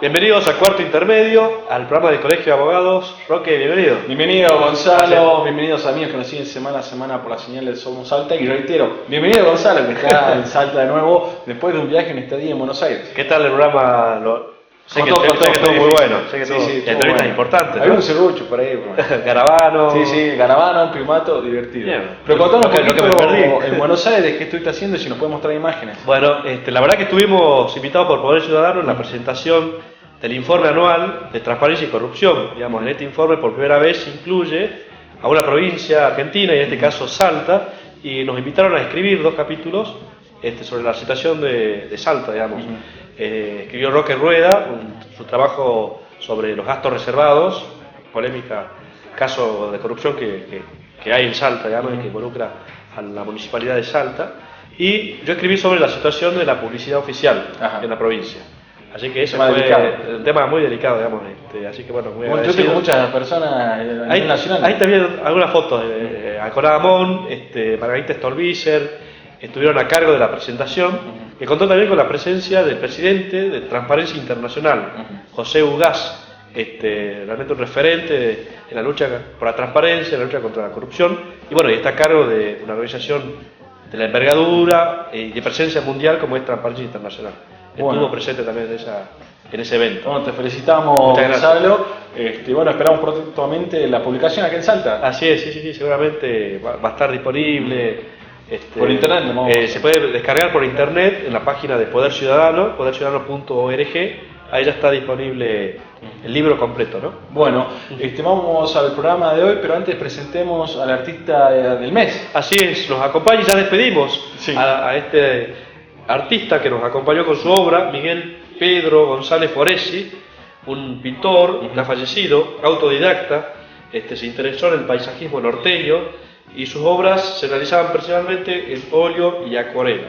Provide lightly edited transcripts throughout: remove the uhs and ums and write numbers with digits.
Bienvenidos a Cuarto Intermedio, al programa del Colegio de Abogados. Roque, bienvenido. Bienvenido Gonzalo, bienvenidos amigos que nos siguen semana a semana por la señal de Somos Salta. Y reitero, bienvenido Gonzalo, que está en Salta de nuevo después de un viaje en estadía en Buenos Aires. ¿Qué tal el programa? Sé que estuvo muy bueno, sé que estuvo entrevistas importantes. Había un serrucho por ahí. Garavano. Sí, Garavano, un primato divertido. Bien. Pero contanos un poquito lo que me perdí. En Buenos Aires, ¿qué estuviste haciendo? Y si nos puedes mostrar imágenes. Bueno, la verdad que estuvimos invitados por Poder Ciudadano en la presentación del informe anual de transparencia y corrupción. Digamos, en este informe por primera vez se incluye a una provincia argentina, y en este caso Salta, y nos invitaron a escribir 2 capítulos sobre la situación de Salta, digamos. Escribió Roque Rueda su trabajo sobre los gastos reservados, polémica caso de corrupción que hay en Salta, digamos, que involucra a la municipalidad de Salta, y yo escribí sobre la situación de la publicidad oficial en la provincia. Así que ese fue un tema muy delicado, digamos. Así que bueno, muy agradecido. Con muchas personas a nivel nacional. Hay también algunas fotos de Alcorá Amón, Margarita Stolbizer, estuvieron a cargo de la presentación, que contó también con la presencia del presidente de Transparencia Internacional, José Ugaz, realmente un referente en la lucha por la transparencia, en la lucha contra la corrupción, y bueno, y está a cargo de una organización de la envergadura y de presencia mundial como es Transparencia Internacional. Estuvo presente también en ese evento. Bueno, te felicitamos, Gonzalo. Bueno, esperamos prontamente la publicación aquí en Salta. Así es, sí, seguramente va a estar disponible. Por internet, se puede descargar por internet en la página de Poder Ciudadano, poderciudadano.org. Ahí ya está disponible el libro completo, ¿no? Bueno, vamos al programa de hoy, pero antes presentemos al artista del mes. Así es, nos acompaña y ya despedimos a este artista que nos acompañó con su obra, Miguel Pedro González Foresi, un pintor que ha fallecido, autodidacta, se interesó en el paisajismo norteño, y sus obras se realizaban principalmente en óleo y acuarela.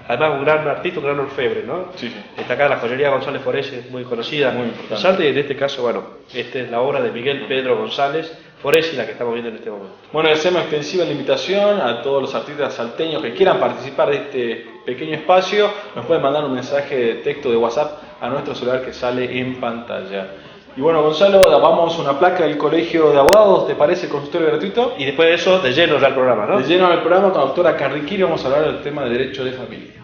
Además, un gran artista, un gran orfebre, ¿no? Sí. Está acá la joyería González Foresi, es muy conocida, muy importante. Y en este caso, bueno, esta es la obra de Miguel Pedro González Foresi, la que estamos viendo en este momento. Bueno, hacemos extensiva la invitación a todos los artistas salteños que quieran participar de este pequeño espacio. Nos pueden mandar un mensaje de texto de WhatsApp a nuestro celular que sale en pantalla. Y bueno, Gonzalo, vamos a una placa del Colegio de Abogados, ¿te parece? Consultorio gratuito. Y después de eso, de lleno ya el programa, ¿no? De lleno al programa con la doctora Carriquiri, vamos a hablar del tema de derecho de familia.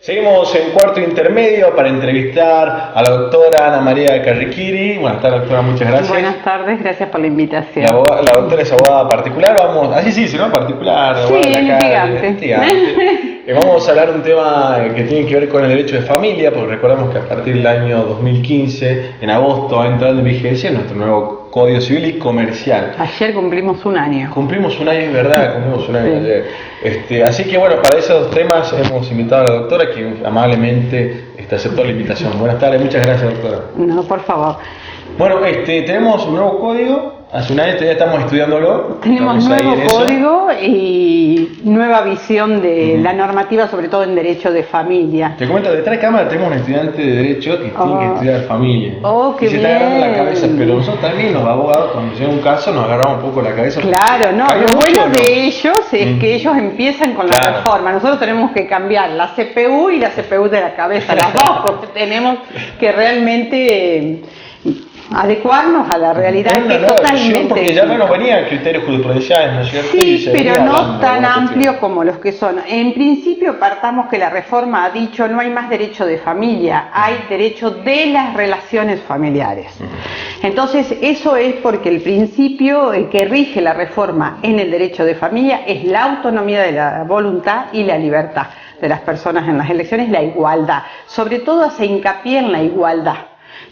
Seguimos en Cuarto Intermedio para entrevistar a la doctora Ana María Carriquiri. Buenas tardes, doctora, muchas gracias. Buenas tardes, gracias por la invitación. La doctora es abogada particular, así sí, ¿no? Particular, sí, litigante. Vamos a hablar de un tema que tiene que ver con el derecho de familia, porque recordamos que a partir del año 2015, en agosto, va a entrar en vigencia nuestro nuevo Código Civil y Comercial. Ayer cumplimos un año. Cumplimos un año, es verdad, cumplimos un año ayer. Así que bueno, para esos temas hemos invitado a la doctora, que amablemente aceptó la invitación. Buenas tardes, muchas gracias, doctora. No, por favor. Bueno, tenemos un nuevo código. Hace un año ya estamos estudiándolo. Tenemos nuevo código y nueva visión de la normativa, sobre todo en derecho de familia. Te comento, detrás de cámara tenemos un estudiante de derecho que tiene que estudiar familia. Qué bien. Se está agarrando la cabeza, pero nosotros también, los abogados, cuando llega un caso, nos agarramos un poco la cabeza. Claro, no, lo bueno de ellos es que ellos empiezan con la reforma. Nosotros tenemos que cambiar la CPU y la CPU de la cabeza, las dos, porque tenemos que realmente adecuarnos a la realidad que es totalmente porque ya no nos venían criterios jurisprudenciales, ¿no es cierto? Sí, pero no tan amplios como los que son. En principio partamos que la reforma ha dicho no hay más derecho de familia, hay derecho de las relaciones familiares. Entonces eso es porque el principio que rige la reforma en el derecho de familia es la autonomía de la voluntad y la libertad de las personas en las elecciones, la igualdad. Sobre todo hace hincapié en la igualdad.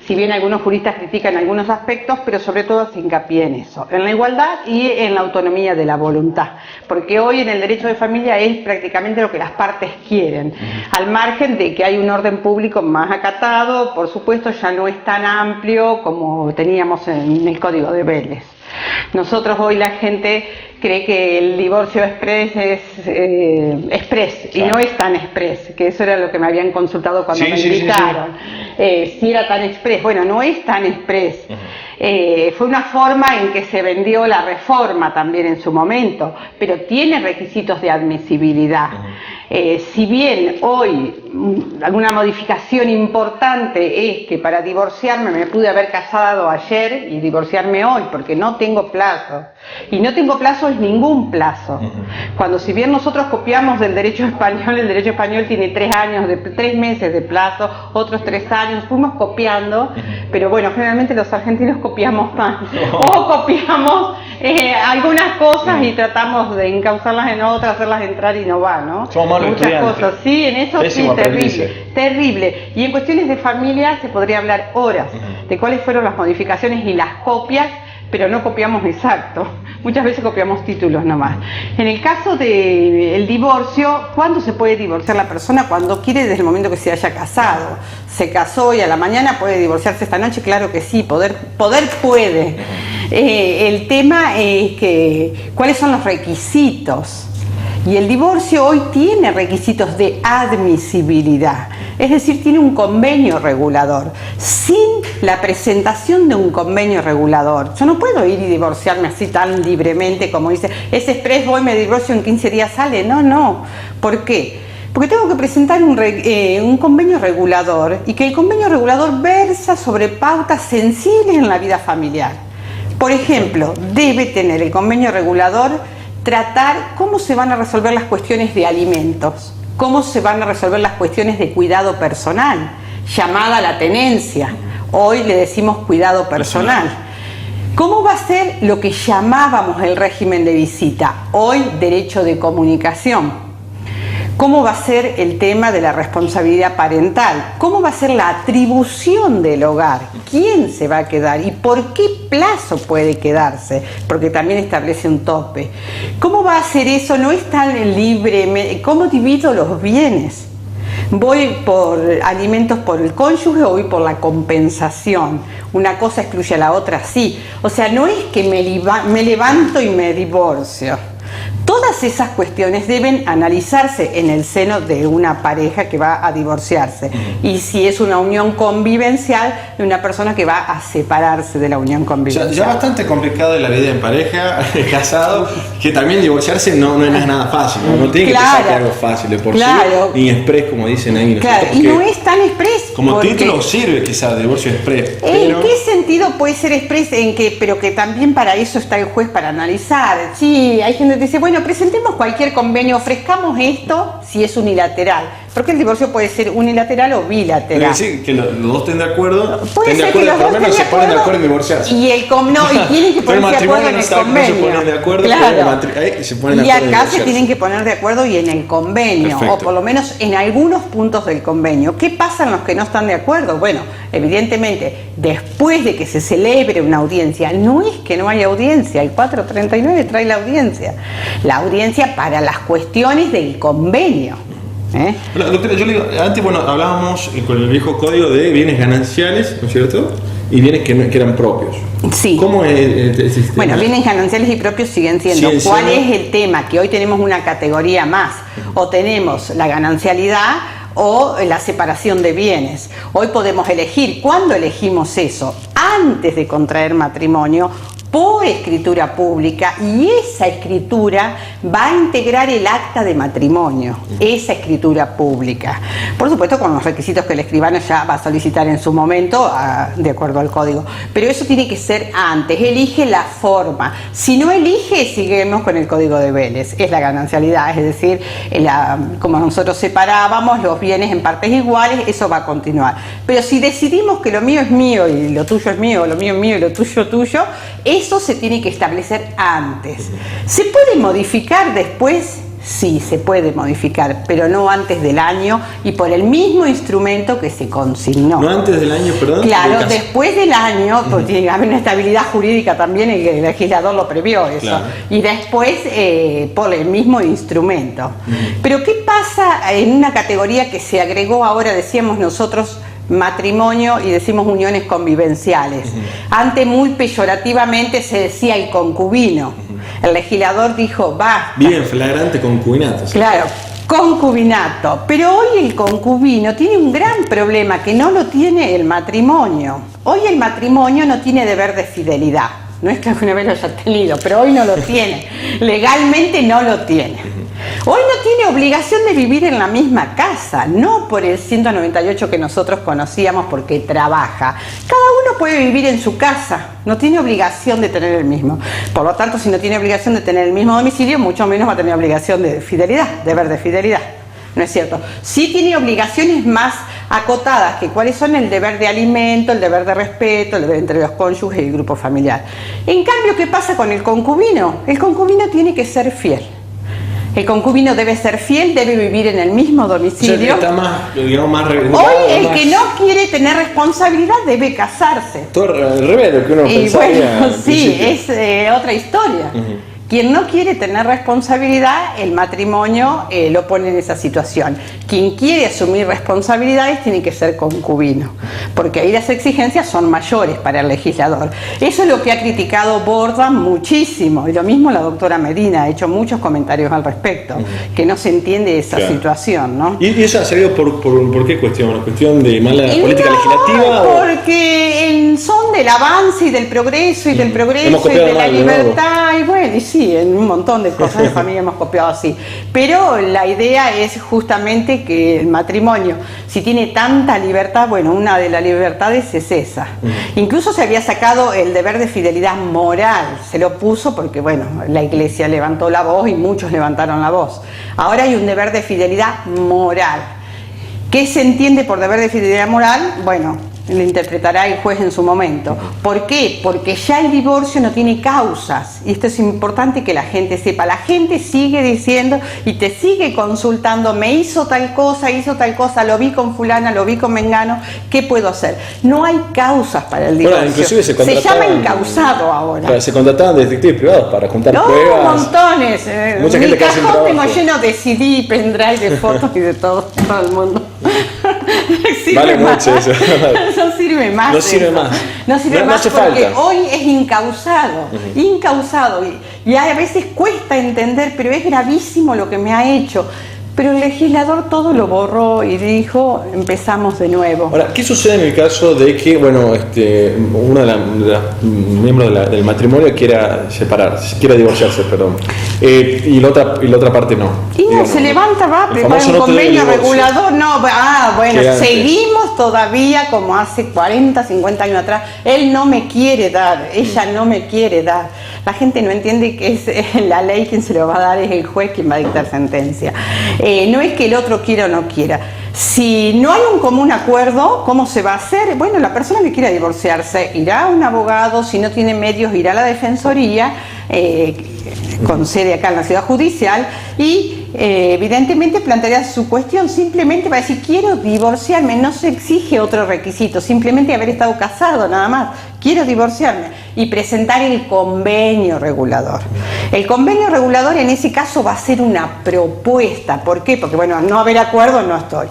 Si bien algunos juristas critican algunos aspectos, pero sobre todo se hincapié en eso, en la igualdad y en la autonomía de la voluntad, porque hoy en el derecho de familia es prácticamente lo que las partes quieren, al margen de que hay un orden público más acatado, por supuesto ya no es tan amplio como teníamos en el Código de Vélez. Nosotros hoy la gente cree que el divorcio express es express, y no es tan express, que eso era lo que me habían consultado cuando me invitaron. Si era tan express, bueno, no es tan express. Fue una forma en que se vendió la reforma también en su momento, pero tiene requisitos de admisibilidad. Si bien hoy alguna modificación importante es que para divorciarme me pude haber casado ayer y divorciarme hoy, porque no tengo plazo. Y no tengo plazo es ningún plazo. Cuando si bien nosotros copiamos del derecho español, el derecho español tiene 3 meses de plazo, otros 3 años, fuimos copiando, pero bueno, generalmente los argentinos copiamos más. O copiamos algunas cosas y tratamos de encauzarlas en otras, hacerlas entrar y no va, ¿no? Muchas cosas, sí, en eso sí, terrible. Y en cuestiones de familia se podría hablar horas de cuáles fueron las modificaciones y las copias, pero no copiamos exacto. Muchas veces copiamos títulos nomás. En el caso del divorcio, ¿cuándo se puede divorciar la persona? Cuando quiere, desde el momento que se haya casado. Se casó y a la mañana puede divorciarse esta noche, claro que sí, poder puede. El tema es que, ¿cuáles son los requisitos? Y el divorcio hoy tiene requisitos de admisibilidad, es decir, tiene un convenio regulador. Sin la presentación de un convenio regulador, yo no puedo ir y divorciarme así tan libremente como dice, es express, voy, me divorcio, en 15 días sale. No. ¿Por qué? Porque tengo que presentar un convenio regulador, y que el convenio regulador versa sobre pautas sensibles en la vida familiar. Por ejemplo, debe tener el convenio regulador tratar cómo se van a resolver las cuestiones de alimentos, cómo se van a resolver las cuestiones de cuidado personal, llamada la tenencia. Hoy le decimos cuidado personal. ¿Cómo va a ser lo que llamábamos el régimen de visita? Hoy, derecho de comunicación. ¿Cómo va a ser el tema de la responsabilidad parental? ¿Cómo va a ser la atribución del hogar? ¿Quién se va a quedar? ¿Y por qué plazo puede quedarse? Porque también establece un tope. ¿Cómo va a ser eso? No es tan libre. ¿Cómo divido los bienes? ¿Voy por alimentos por el cónyuge o voy por la compensación? Una cosa excluye a la otra, sí. O sea, no es que me levanto y me divorcio. Todas esas cuestiones deben analizarse en el seno de una pareja que va a divorciarse, y si es una unión convivencial, de una persona que va a separarse de la unión convivencial. Ya bastante complicado la vida en pareja, casado, que también divorciarse no es nada fácil, no tiene que pensar que algo fácil de por sí, ni express como dicen ahí. Y no es tan express. Como título sirve quizás divorcio express. ¿En qué sentido puede ser express? Pero que también para eso está el juez para analizar. Sí, hay gente que dice, bueno, presentemos cualquier convenio, ofrezcamos esto si es unilateral. Porque el divorcio puede ser unilateral o bilateral. Es decir, que los dos estén de acuerdo, puede ser que los dos estén de acuerdo, se ponen de acuerdo en divorciarse. Y tienen que ponerse de acuerdo en el convenio. Se ponen de acuerdo, y acá se tienen que poner de acuerdo y en el convenio. Perfecto. O por lo menos en algunos puntos del convenio. ¿Qué pasa en los que no están de acuerdo? Bueno, evidentemente, después de que se celebre una audiencia, no es que no haya audiencia, el 439 trae la audiencia. La audiencia para las cuestiones del convenio. Doctora, yo le digo, antes hablábamos con el viejo código de bienes gananciales, ¿no es cierto? Y bienes que eran propios. Sí. ¿Cómo es el sistema? Bueno, bienes gananciales y propios siguen siendo. ¿Cuál es el tema? Que hoy tenemos una categoría más. O tenemos la ganancialidad o la separación de bienes. Hoy podemos elegir. ¿Cuándo elegimos eso? Antes de contraer matrimonio, por escritura pública, y esa escritura va a integrar el acta de matrimonio, esa escritura pública. Por supuesto, con los requisitos que el escribano ya va a solicitar en su momento, de acuerdo al código. Pero eso tiene que ser antes, elige la forma. Si no elige, seguimos con el código de Vélez, es la ganancialidad, es decir, como nosotros separábamos los bienes en partes iguales, eso va a continuar. Pero si decidimos que lo mío es mío y lo tuyo es mío, o lo mío es mío y lo tuyo es tuyo, eso se tiene que establecer antes. ¿Se puede modificar después? Sí, se puede modificar, pero no antes del año y por el mismo instrumento que se consignó. ¿No antes del año, perdón? Claro, después del año, porque tiene que haber una estabilidad jurídica también, el legislador lo previó eso. Claro. Y después por el mismo instrumento. Pero ¿qué pasa en una categoría que se agregó ahora, decíamos nosotros, matrimonio y decimos uniones convivenciales. Antes muy peyorativamente se decía el concubino. El legislador dijo, basta. Vive en flagrante concubinato. ¿Sí? Claro, concubinato. Pero hoy el concubino tiene un gran problema que no lo tiene el matrimonio. Hoy el matrimonio no tiene deber de fidelidad. No es que alguna vez lo haya tenido, pero hoy no lo tiene. Legalmente no lo tiene. Hoy no tiene obligación de vivir en la misma casa, no por el 198 que nosotros conocíamos porque trabaja. Cada uno puede vivir en su casa, no tiene obligación de tener el mismo. Por lo tanto, si no tiene obligación de tener el mismo domicilio, mucho menos va a tener obligación de fidelidad, deber de fidelidad. ¿No es cierto? Sí tiene obligaciones más acotadas, que cuáles son el deber de alimento, el deber de respeto, el deber entre los cónyuges y el grupo familiar. En cambio, ¿qué pasa con el concubino? El concubino tiene que ser fiel. El concubino debe ser fiel, debe vivir en el mismo domicilio. O sea, está más, digamos, más hoy el que no quiere tener responsabilidad debe casarse. Todo el revés de lo que uno pensaría. Bueno, sí, es otra historia. Quien no quiere tener responsabilidad, el matrimonio lo pone en esa situación. Quien quiere asumir responsabilidades tiene que ser concubino, porque ahí las exigencias son mayores para el legislador. Eso es lo que ha criticado Borda muchísimo, y lo mismo la doctora Medina ha hecho muchos comentarios al respecto, que no se entiende esa situación, ¿no? ¿Y eso ha salido por qué cuestión? ¿Una cuestión de mala política legislativa? Porque en son del avance y del progreso y del progreso y de la libertad, y bueno, y sí, en un montón de cosas de familia hemos copiado así. Pero la idea es justamente que el matrimonio, si tiene tanta libertad, bueno, una de las libertades es esa. Incluso se había sacado el deber de fidelidad moral, se lo puso porque, bueno, la iglesia levantó la voz y muchos levantaron la voz. Ahora hay un deber de fidelidad moral. ¿Qué se entiende por deber de fidelidad moral? Bueno, lo interpretará el juez en su momento. ¿Por qué? Porque ya el divorcio no tiene causas. Y esto es importante que la gente sepa. La gente sigue diciendo y te sigue consultando, me hizo tal cosa, lo vi con fulana, lo vi con mengano, ¿qué puedo hacer? No hay causas para el divorcio. Bueno, inclusive se llama incausado ahora. Se contrataban detectives privados para juntar pruebas. Montones. Mucha gente que hace cajón tengo lleno de CD, pendrive, de fotos y de todo el mundo. Vale mucho eso. No sirve más. No sirve más. No sirve más porque falta. Hoy es incausado. Incausado. Y a veces cuesta entender, pero es gravísimo lo que me ha hecho. Pero el legislador todo lo borró y dijo, empezamos de nuevo. Ahora, ¿qué sucede en el caso de que, bueno, uno de los miembros del matrimonio quiera separarse, quiera divorciarse, perdón, y la otra parte no? Y no, se levanta, va, prepara un convenio regulador, bueno, seguimos todavía como hace 40, 50 años atrás. Él no me quiere dar, ella no me quiere dar. La gente no entiende que es la ley quien se lo va a dar, es el juez quien va a dictar sentencia. No es que el otro quiera o no quiera. Si no hay un común acuerdo, ¿cómo se va a hacer? Bueno, la persona que quiera divorciarse irá a un abogado, si no tiene medios irá a la defensoría, con sede acá en la ciudad judicial, y evidentemente planteará su cuestión. Simplemente va a decir, quiero divorciarme, no se exige otro requisito, simplemente haber estado casado nada más, quiero divorciarme, y presentar el convenio regulador. El convenio regulador en ese caso va a ser una propuesta. ¿Por qué? Porque bueno, no haber acuerdo no estoy.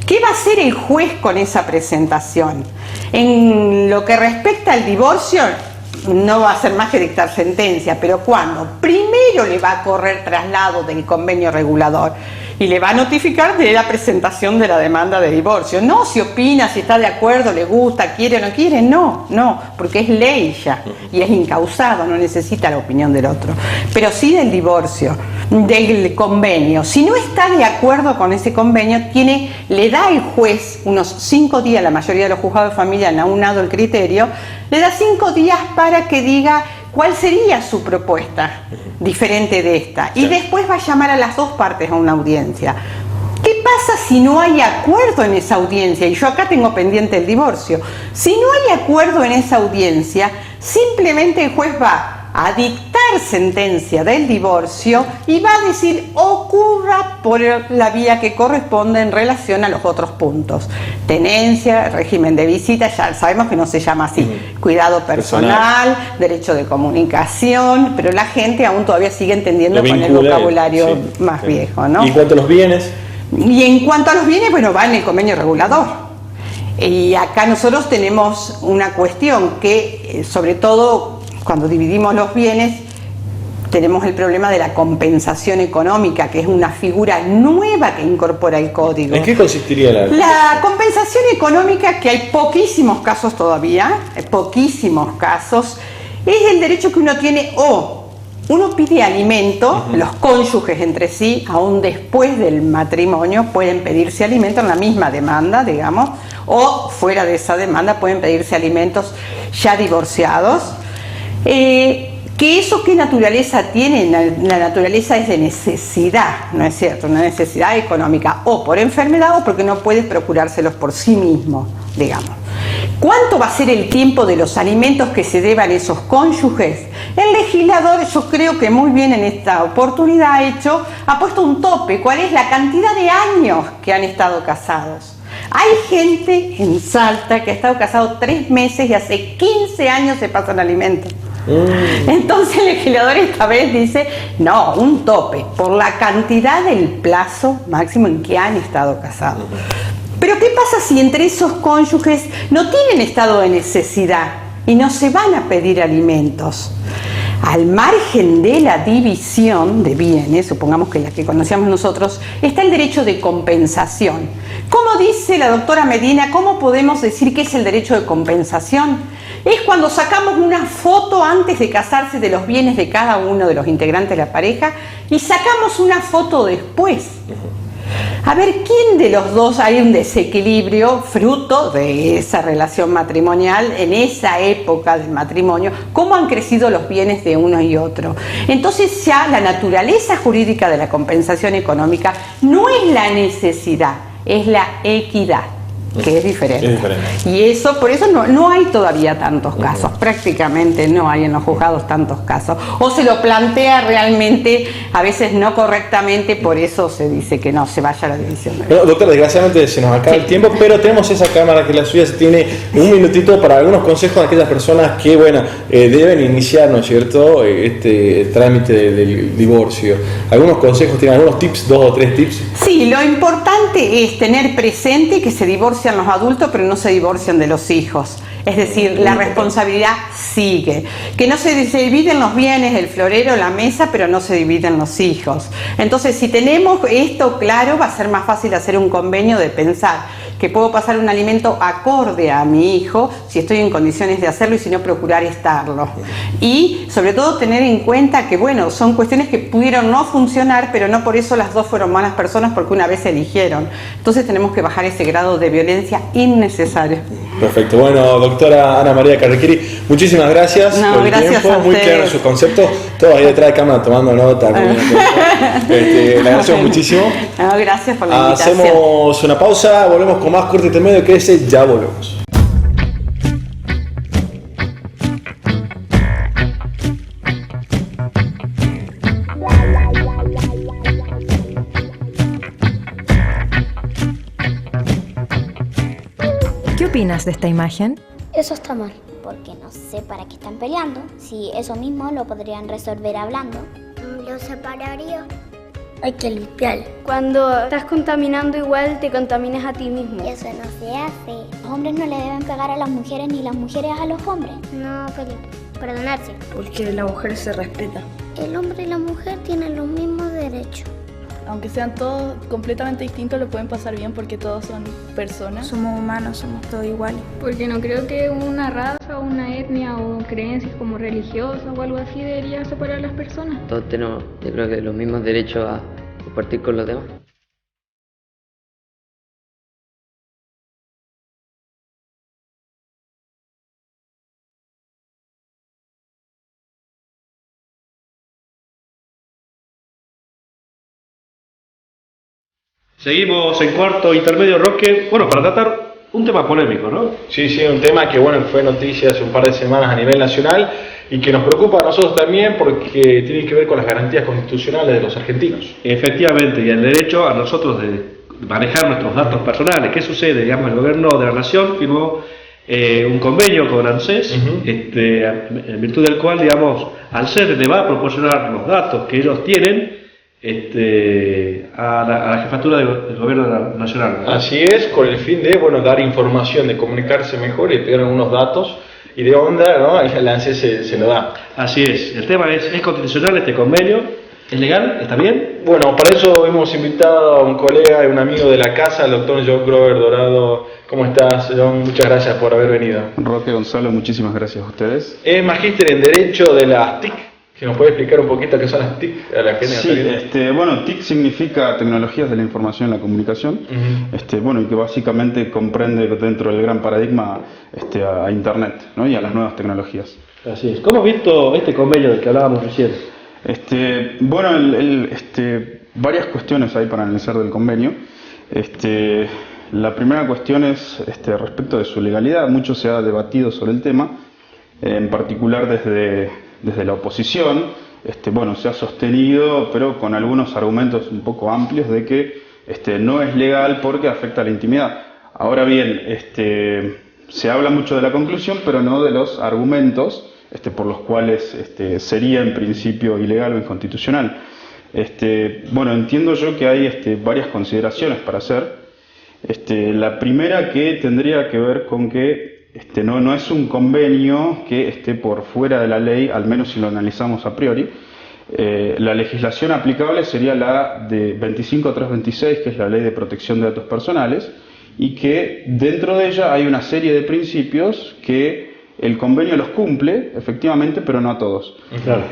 ¿Qué va a hacer el juez con esa presentación? En lo que respecta al divorcio, no va a hacer más que dictar sentencia, pero ¿cuándo? Primero le va a correr traslado del convenio regulador y le va a notificar de la presentación de la demanda de divorcio. No si opina, si está de acuerdo, le gusta, quiere o no quiere, no, porque es ley ya y es incausado, no necesita la opinión del otro. Pero sí del divorcio, del convenio. Si no está de acuerdo con ese convenio, le da el juez unos 5 días, la mayoría de los juzgados de familia han aunado el criterio, le da 5 días para que diga cuál sería su propuesta diferente de esta. Y después va a llamar a las dos partes a una audiencia. ¿Qué pasa si no hay acuerdo en esa audiencia? Y yo acá tengo pendiente el divorcio. Si no hay acuerdo en esa audiencia, simplemente el juez va a dictar sentencia del divorcio y va a decir ocurra por la vía que corresponde en relación a los otros puntos. Tenencia, régimen de visita, ya sabemos que no se llama así. Cuidado personal, derecho de comunicación, pero la gente aún todavía sigue entendiendo con el vocabulario más viejo, ¿no? ¿Y en cuanto a los bienes? Y en cuanto a los bienes, bueno, va en el convenio regulador. Y acá nosotros tenemos una cuestión que, sobre todo cuando dividimos los bienes, tenemos el problema de la compensación económica, que es una figura nueva que incorpora el código. ¿En qué consistiría la compensación económica, que hay poquísimos casos todavía, poquísimos casos, es el derecho que uno tiene uno pide alimento, los cónyuges entre sí, aún después del matrimonio, pueden pedirse alimento en la misma demanda, digamos, o fuera de esa demanda pueden pedirse alimentos ya divorciados. ¿Que eso qué naturaleza tiene? La naturaleza es de necesidad, ¿no es cierto? Una necesidad económica, o por enfermedad o porque no puedes procurárselos por sí mismo, digamos. ¿Cuánto va a ser el tiempo de los alimentos que se deban esos cónyuges? El legislador, yo creo que muy bien en esta oportunidad ha puesto un tope. ¿Cuál es la cantidad de años que han estado casados? Hay gente en Salta que ha estado casado 3 meses y hace 15 años se pasan alimentos. Entonces el legislador esta vez dice, no, un tope, por la cantidad del plazo máximo en que han estado casados. Pero ¿qué pasa si entre esos cónyuges no tienen estado de necesidad y no se van a pedir alimentos? Al margen de la división de bienes, supongamos que la que conocíamos nosotros, está el derecho de compensación. ¿Cómo dice la doctora Medina? ¿Cómo podemos decir que es el derecho de compensación? Es cuando sacamos una foto antes de casarse de los bienes de cada uno de los integrantes de la pareja y sacamos una foto después. A ver, ¿quién de los dos hay un desequilibrio fruto de esa relación matrimonial en esa época del matrimonio? ¿Cómo han crecido los bienes de uno y otro? Entonces ya la naturaleza jurídica de la compensación económica no es la necesidad, es la equidad, que es diferente. Y eso, por eso no hay todavía tantos casos, prácticamente no hay en los juzgados tantos casos. O se lo plantea realmente, a veces no correctamente, por eso se dice que no se vaya a la división. Bueno, doctor, desgraciadamente se nos acaba el tiempo, pero tenemos esa cámara que la suya se tiene un minutito para algunos consejos a aquellas personas que, bueno, deben iniciar, ¿no es cierto?, este trámite del divorcio. Algunos consejos, tienen algunos tips, 2 o 3 tips. Sí, lo importante es tener presente que se divorcian los adultos, pero no se divorcian de los hijos. Es decir, la responsabilidad sigue. Que no se dividen los bienes, el florero, la mesa, pero no se dividen los hijos. Entonces, si tenemos esto claro, va a ser más fácil hacer un convenio de pensar que puedo pasar un alimento acorde a mi hijo si estoy en condiciones de hacerlo y si no procurar estarlo. Y sobre todo tener en cuenta que, bueno, son cuestiones que pudieron no funcionar, pero no por eso las dos fueron malas personas porque una vez se eligieron. Entonces tenemos que bajar ese grado de violencia innecesario. Perfecto. Bueno, doctora Ana María Carrequiri, muchísimas gracias por el tiempo, muy claro sus conceptos, todos ahí detrás de cámara tomando nota. Le agradecemos muchísimo. No, gracias por la invitación. Hacemos una pausa, volvemos con más corte intermedio que ese, ya volvemos. ¿Qué opinas de esta imagen? Eso está mal, porque no sé para qué están peleando, si eso mismo lo podrían resolver hablando. Lo separaría. Hay que limpiar. Cuando estás contaminando igual te contaminas a ti mismo. Eso no se hace. Los hombres no le deben pegar a las mujeres ni las mujeres a los hombres. No, perdonarse. Porque la mujer se respeta. El hombre y la mujer tienen los mismos derechos. Aunque sean todos completamente distintos, lo pueden pasar bien porque todos son personas. Somos humanos, somos todos iguales. Porque no creo que una raza, una etnia o creencias como religiosas o algo así debería separar a las personas. Todos tenemos, yo creo que los mismos derechos a compartir con los demás. Seguimos en cuarto intermedio, Roque, bueno, para tratar un tema polémico, ¿no? Sí, un tema que, bueno, fue noticia hace un par de semanas a nivel nacional y que nos preocupa a nosotros también porque tiene que ver con las garantías constitucionales de los argentinos. Efectivamente, y el derecho a nosotros de manejar nuestros datos personales. ¿Qué sucede? Digamos, el gobierno de la nación firmó un convenio con ANSES, en virtud del cual, digamos, ANSES le va a proporcionar los datos que ellos tienen a la jefatura del gobierno nacional, ¿no? Así es, con el fin de dar información, de comunicarse mejor y pedir algunos datos y de onda, ¿no? El ANSES se lo da. Así es, el tema es constitucional este convenio, ¿es legal? ¿Está bien? Bueno, para eso hemos invitado a un colega y un amigo de la casa, el doctor John Grover Dorado. ¿Cómo estás, John? Muchas gracias por haber venido. Roque, Gonzalo, muchísimas gracias a ustedes. Es magíster en Derecho de las TIC. ¿Se nos puede explicar un poquito qué son las TIC? A la gente sí, bueno, TIC significa Tecnologías de la Información y la Comunicación, bueno, y que básicamente comprende dentro del gran paradigma a Internet, ¿no? Y a las nuevas tecnologías. Así es. ¿Cómo has visto este convenio del que hablábamos recién? Bueno, varias cuestiones hay para analizar del convenio. La primera cuestión es respecto de su legalidad. Mucho se ha debatido sobre el tema, en particular desde la oposición. Bueno, se ha sostenido, pero con algunos argumentos un poco amplios, de que no es legal porque afecta a la intimidad. Ahora bien, se habla mucho de la conclusión, pero no de los argumentos por los cuales sería en principio ilegal o inconstitucional. Bueno, entiendo yo que hay varias consideraciones para hacer. La primera, que tendría que ver con que no es un convenio que esté por fuera de la ley, al menos si lo analizamos a priori. La legislación aplicable sería la de 25326, que es la Ley de Protección de Datos Personales, y que dentro de ella hay una serie de principios que el convenio los cumple, efectivamente, pero no a todos. Claro.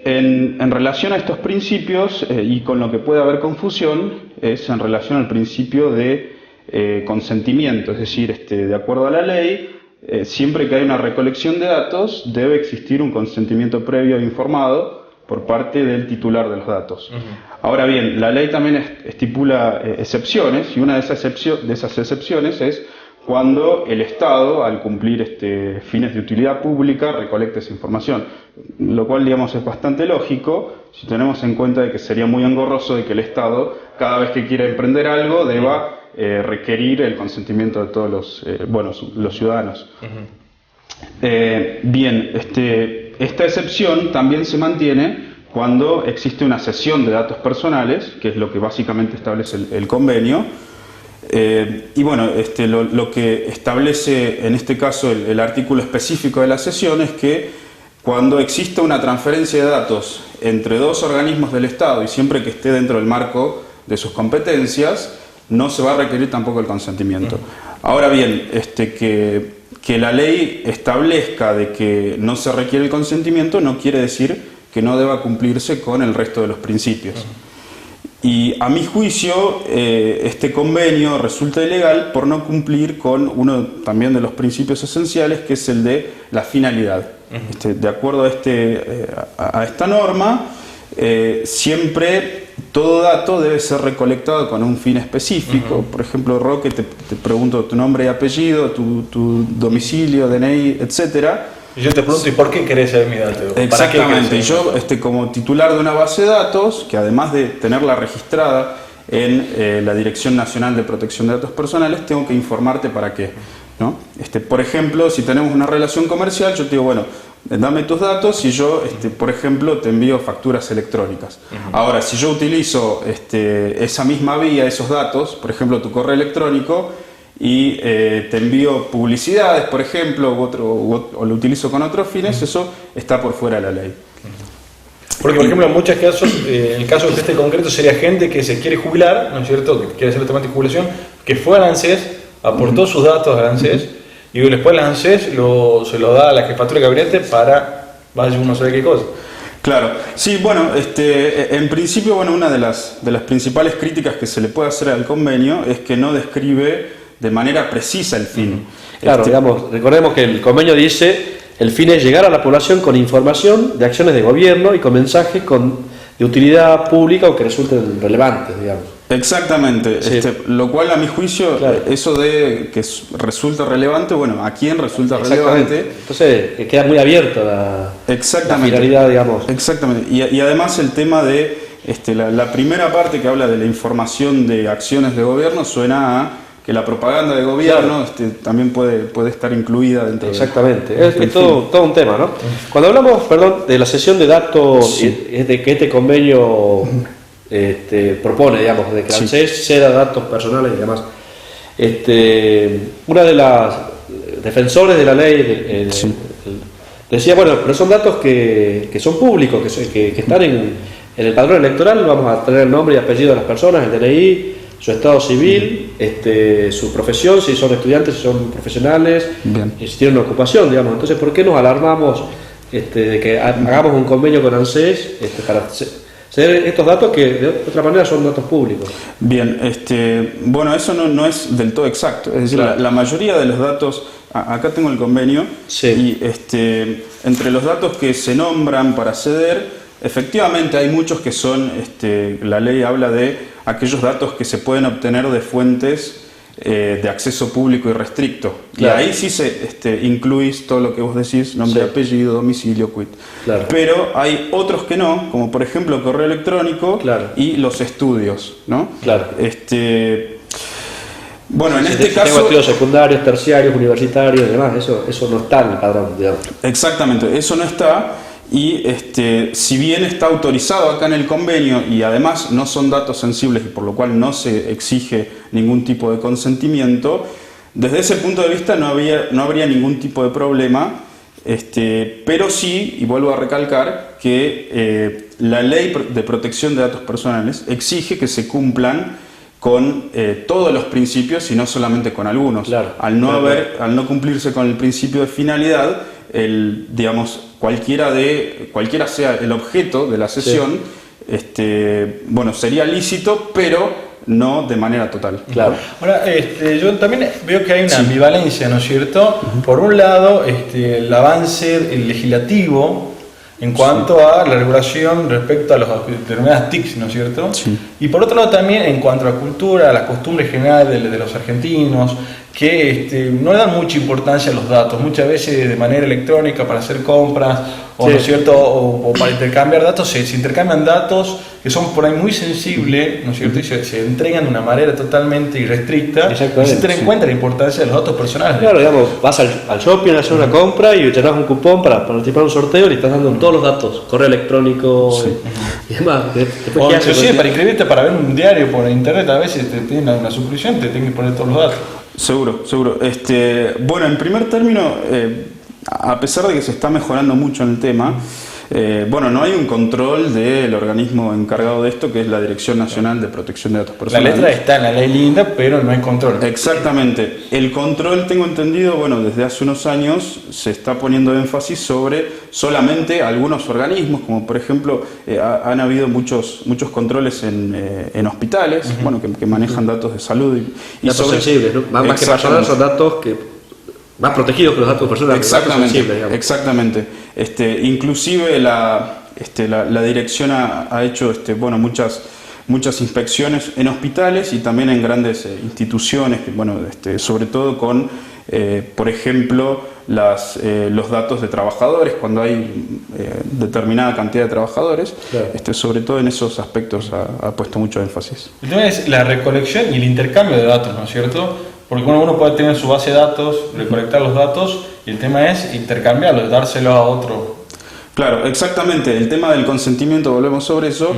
En relación a estos principios, y con lo que puede haber confusión, es en relación al principio de consentimiento, es decir, de acuerdo a la ley, siempre que hay una recolección de datos, debe existir un consentimiento previo e informado por parte del titular de los datos. Ahora bien, la ley también estipula excepciones, y una de esas excepciones es cuando el Estado, al cumplir fines de utilidad pública, recolecta esa información. Lo cual, digamos, es bastante lógico si tenemos en cuenta de que sería muy engorroso de que el Estado, cada vez que quiera emprender algo, deba requerir el consentimiento de todos los ciudadanos. Bien, esta excepción también se mantiene cuando existe una cesión de datos personales, que es lo que básicamente establece el convenio. Y bueno, lo que establece en este caso el artículo específico de la cesión es que cuando existe una transferencia de datos entre dos organismos del Estado, y siempre que esté dentro del marco de sus competencias, no se va a requerir tampoco el consentimiento. Ahora bien, que la ley establezca de que no se requiere el consentimiento no quiere decir que no deba cumplirse con el resto de los principios. Y a mi juicio, este convenio resulta ilegal por no cumplir con uno también de los principios esenciales, que es el de la finalidad. De acuerdo a esta norma, siempre todo dato debe ser recolectado con un fin específico. Por ejemplo, Roque, te pregunto tu nombre y apellido, tu domicilio, DNI, etcétera. Y yo te pregunto, ¿y por qué querés saber mi dato? Exactamente. Y yo, como titular de una base de datos, que además de tenerla registrada en la Dirección Nacional de Protección de Datos Personales, tengo que informarte para qué, ¿no? Por ejemplo, si tenemos una relación comercial, yo te digo, bueno, dame tus datos y yo, por ejemplo, te envío facturas electrónicas. Ahora, si yo utilizo esa misma vía, esos datos, por ejemplo, tu correo electrónico, y te envío publicidades, por ejemplo, o lo utilizo con otros fines, eso está por fuera de la ley. Porque, por ejemplo, en muchos casos, en el caso de este concreto, sería gente que se quiere jubilar, ¿no es cierto?, que quiere hacer el trámite de jubilación, que fue al ANSES, aportó sus datos al ANSES, y después el ANSES se lo da a la jefatura de gabinete para, vaya uno sabe qué cosa. Claro, sí, bueno, en principio, bueno, una de las principales críticas que se le puede hacer al convenio es que no describe de manera precisa el fin. Claro, digamos, recordemos que el convenio dice: el fin es llegar a la población con información de acciones de gobierno y con mensajes de utilidad pública o que resulten relevantes, digamos. Exactamente, Sí. Lo cual, a mi juicio, Claro. eso de que resulta relevante, bueno, ¿a quién resulta relevante? Entonces queda muy abierto la finalidad, digamos. Exactamente, y además el tema de la primera parte que habla de la información de acciones de gobierno suena a que la propaganda de gobierno también puede estar incluida dentro. Exactamente, es todo un tema, ¿no? Cuando hablamos, perdón, de la cesión de datos, es de que este convenio propone, digamos, de que ANSES ceda datos personales y demás. Una de las defensores de la ley decía, bueno, pero son datos que son públicos, que están en el padrón electoral, vamos a tener el nombre y apellido de las personas, el DNI, su estado civil, su profesión, si son estudiantes, si son profesionales, y si tienen una ocupación, digamos. Entonces, ¿por qué nos alarmamos de que hagamos un convenio con ANSES para ceder estos datos que de otra manera son datos públicos? Bien, bueno, eso no es del todo exacto. Es decir, la mayoría de los datos, acá tengo el convenio, y entre los datos que se nombran para ceder, efectivamente hay muchos que son, la ley habla de aquellos datos que se pueden obtener de fuentes de acceso público y restricto. Claro. Y ahí sí se incluís todo lo que vos decís, nombre, apellido, domicilio, quit. Claro. Pero hay otros que no, como por ejemplo correo electrónico y los estudios, ¿no? Claro. Bueno, en este caso... Tengo estudios secundarios, terciarios, universitarios y demás, eso no está en el padrón, digamos. Exactamente, eso no está. Y si bien está autorizado acá en el convenio y además no son datos sensibles y por lo cual no se exige ningún tipo de consentimiento, desde ese punto de vista no habría ningún tipo de problema, pero sí, y vuelvo a recalcar, que la ley de protección de datos personales exige que se cumplan con todos los principios y no solamente con algunos. Claro, al no cumplirse con el principio de finalidad, digamos, cualquiera sea el objeto de la cesión, bueno, sería lícito, pero no de manera total. Claro. Ahora, yo también veo que hay una ambivalencia, ¿no es cierto? Por un lado, el avance legislativo en cuanto a la regulación respecto a las determinadas TICs, ¿no es cierto? Y por otro lado también en cuanto a la cultura, a las costumbres generales de los argentinos, que no le dan mucha importancia a los datos, muchas veces de manera electrónica para hacer compras, o, ¿no es cierto? O para intercambiar datos, se intercambian datos que son por ahí muy sensibles, ¿no es cierto? Y se entregan de una manera totalmente irrestricta, y se tiene en cuenta la importancia de los datos personales. Claro, digamos, vas al shopping a hacer una compra y te das un cupón para participar en un sorteo y le estás dando todos los datos, correo electrónico y demás. O inclusive para inscribirte para ver un diario por internet, a veces te piden una suscripción, te tienen que poner todos los datos. Seguro. Bueno, en primer término, a pesar de que se está mejorando mucho en el tema, bueno, no hay un control del organismo encargado de esto, que es la Dirección Nacional de Protección de Datos Personales. La letra está en la ley linda, pero no hay control. Exactamente. El control, tengo entendido, bueno, desde hace unos años se está poniendo énfasis sobre solamente algunos organismos, como por ejemplo, han habido muchos controles en hospitales, bueno, que manejan datos de salud. Y datos sensibles, ¿no? Más que personal, son datos que... más protegidos que los datos personales. Exactamente. Inclusive la dirección ha hecho bueno, muchas inspecciones en hospitales y también en grandes instituciones, que, bueno, sobre todo con, por ejemplo, los datos de trabajadores, cuando hay determinada cantidad de trabajadores, sobre todo en esos aspectos ha puesto mucho énfasis. El tema es la recolección y el intercambio de datos, ¿no es cierto? Porque uno puede tener su base de datos, recolectar los datos, y el tema es intercambiarlos, dárselo a otro. Claro, exactamente. El tema del consentimiento, volvemos sobre eso,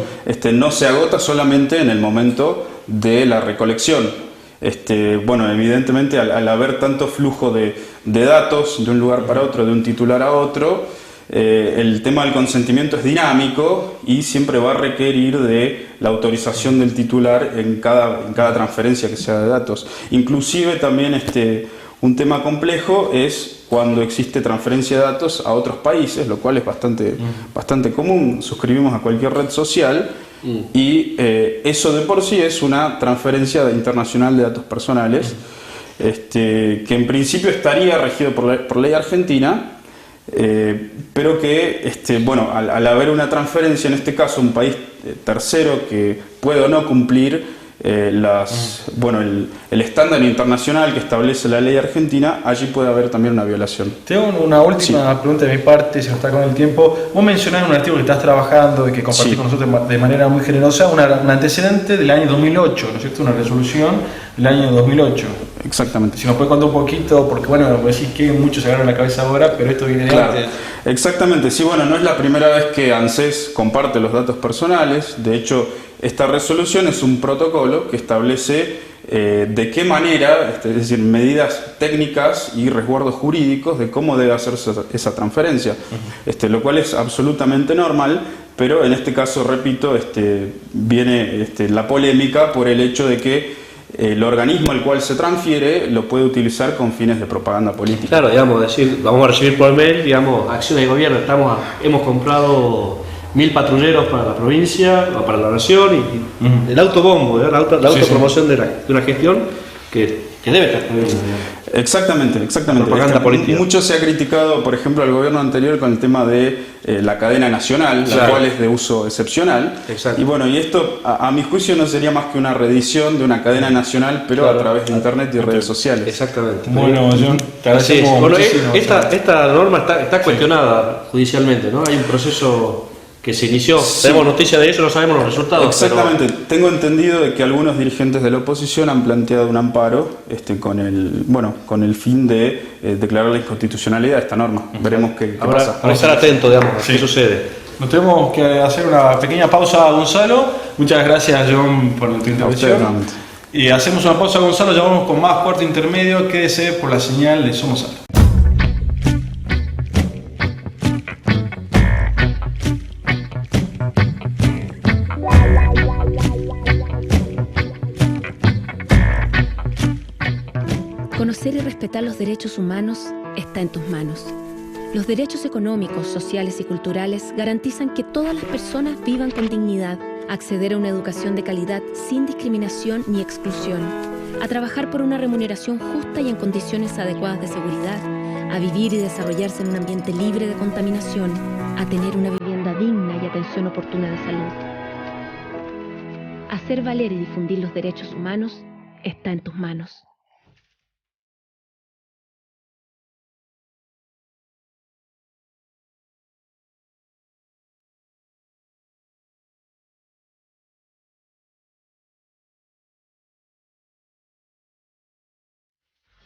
no se agota solamente en el momento de la recolección. Bueno, evidentemente al haber tanto flujo de datos de un lugar para otro, de un titular a otro, el tema del consentimiento es dinámico y siempre va a requerir de la autorización del titular en cada transferencia que sea de datos. Inclusive también un tema complejo es cuando existe transferencia de datos a otros países, lo cual es bastante común. Suscribimos a cualquier red social y eso de por sí es una transferencia internacional de datos personales, que en principio estaría regido por ley argentina, pero que bueno, al haber una transferencia, en este caso un país tercero que puede o no cumplir bueno, el estándar internacional que establece la ley argentina, allí puede haber también una violación. Tengo una última pregunta de mi parte, si no está con el tiempo. Vos mencionás en un artículo que estás trabajando y que compartís con nosotros de manera muy generosa un antecedente del año 2008, ¿no es cierto? Una resolución el año 2008. Exactamente. Si nos puede contar un poquito, porque bueno, decís que muchos se agarran la cabeza ahora, pero esto viene de antes. Exactamente, sí, bueno, no es la primera vez que ANSES comparte los datos personales. De hecho, esta resolución es un protocolo que establece de qué manera, es decir, medidas técnicas y resguardos jurídicos de cómo debe hacerse esa transferencia, lo cual es absolutamente normal, pero en este caso, repito, viene la polémica por el hecho de que el organismo al cual se transfiere lo puede utilizar con fines de propaganda política. Claro, digamos, decir, vamos a recibir por mail, digamos, acciones de gobierno, hemos comprado 1000 patrulleros para la provincia o para la nación y el autobombo, la autopromoción de una gestión que debe estar prohibida. Exactamente. Propaganda política. Mucho se ha criticado, por ejemplo, al gobierno anterior con el tema de la cadena nacional, la cual es de uso excepcional. Exacto. Y bueno, y esto a mi juicio no sería más que una reedición de una cadena nacional, pero a través de internet y redes sociales. Exactamente. Bueno, John, te agradecemos muchísimo. Esta norma está cuestionada judicialmente, ¿no? Hay un proceso que se inició, tenemos noticia de eso, no sabemos los resultados. Exactamente, tengo entendido de que algunos dirigentes de la oposición han planteado un amparo con el fin de declarar la inconstitucionalidad de esta norma. Veremos qué pasa. Para estar atentos, digamos, a qué sucede. Nos tenemos que hacer una pequeña pausa, Gonzalo. Muchas gracias, John, por tu intervención. Y hacemos una pausa, Gonzalo, ya vamos con más Cuarto Intermedio. Quédese por la señal de Somos Algo. Conocer y respetar los derechos humanos está en tus manos. Los derechos económicos, sociales y culturales garantizan que todas las personas vivan con dignidad, acceder a una educación de calidad sin discriminación ni exclusión, a trabajar por una remuneración justa y en condiciones adecuadas de seguridad, a vivir y desarrollarse en un ambiente libre de contaminación, a tener una vivienda digna y atención oportuna de salud. Hacer valer y difundir los derechos humanos está en tus manos.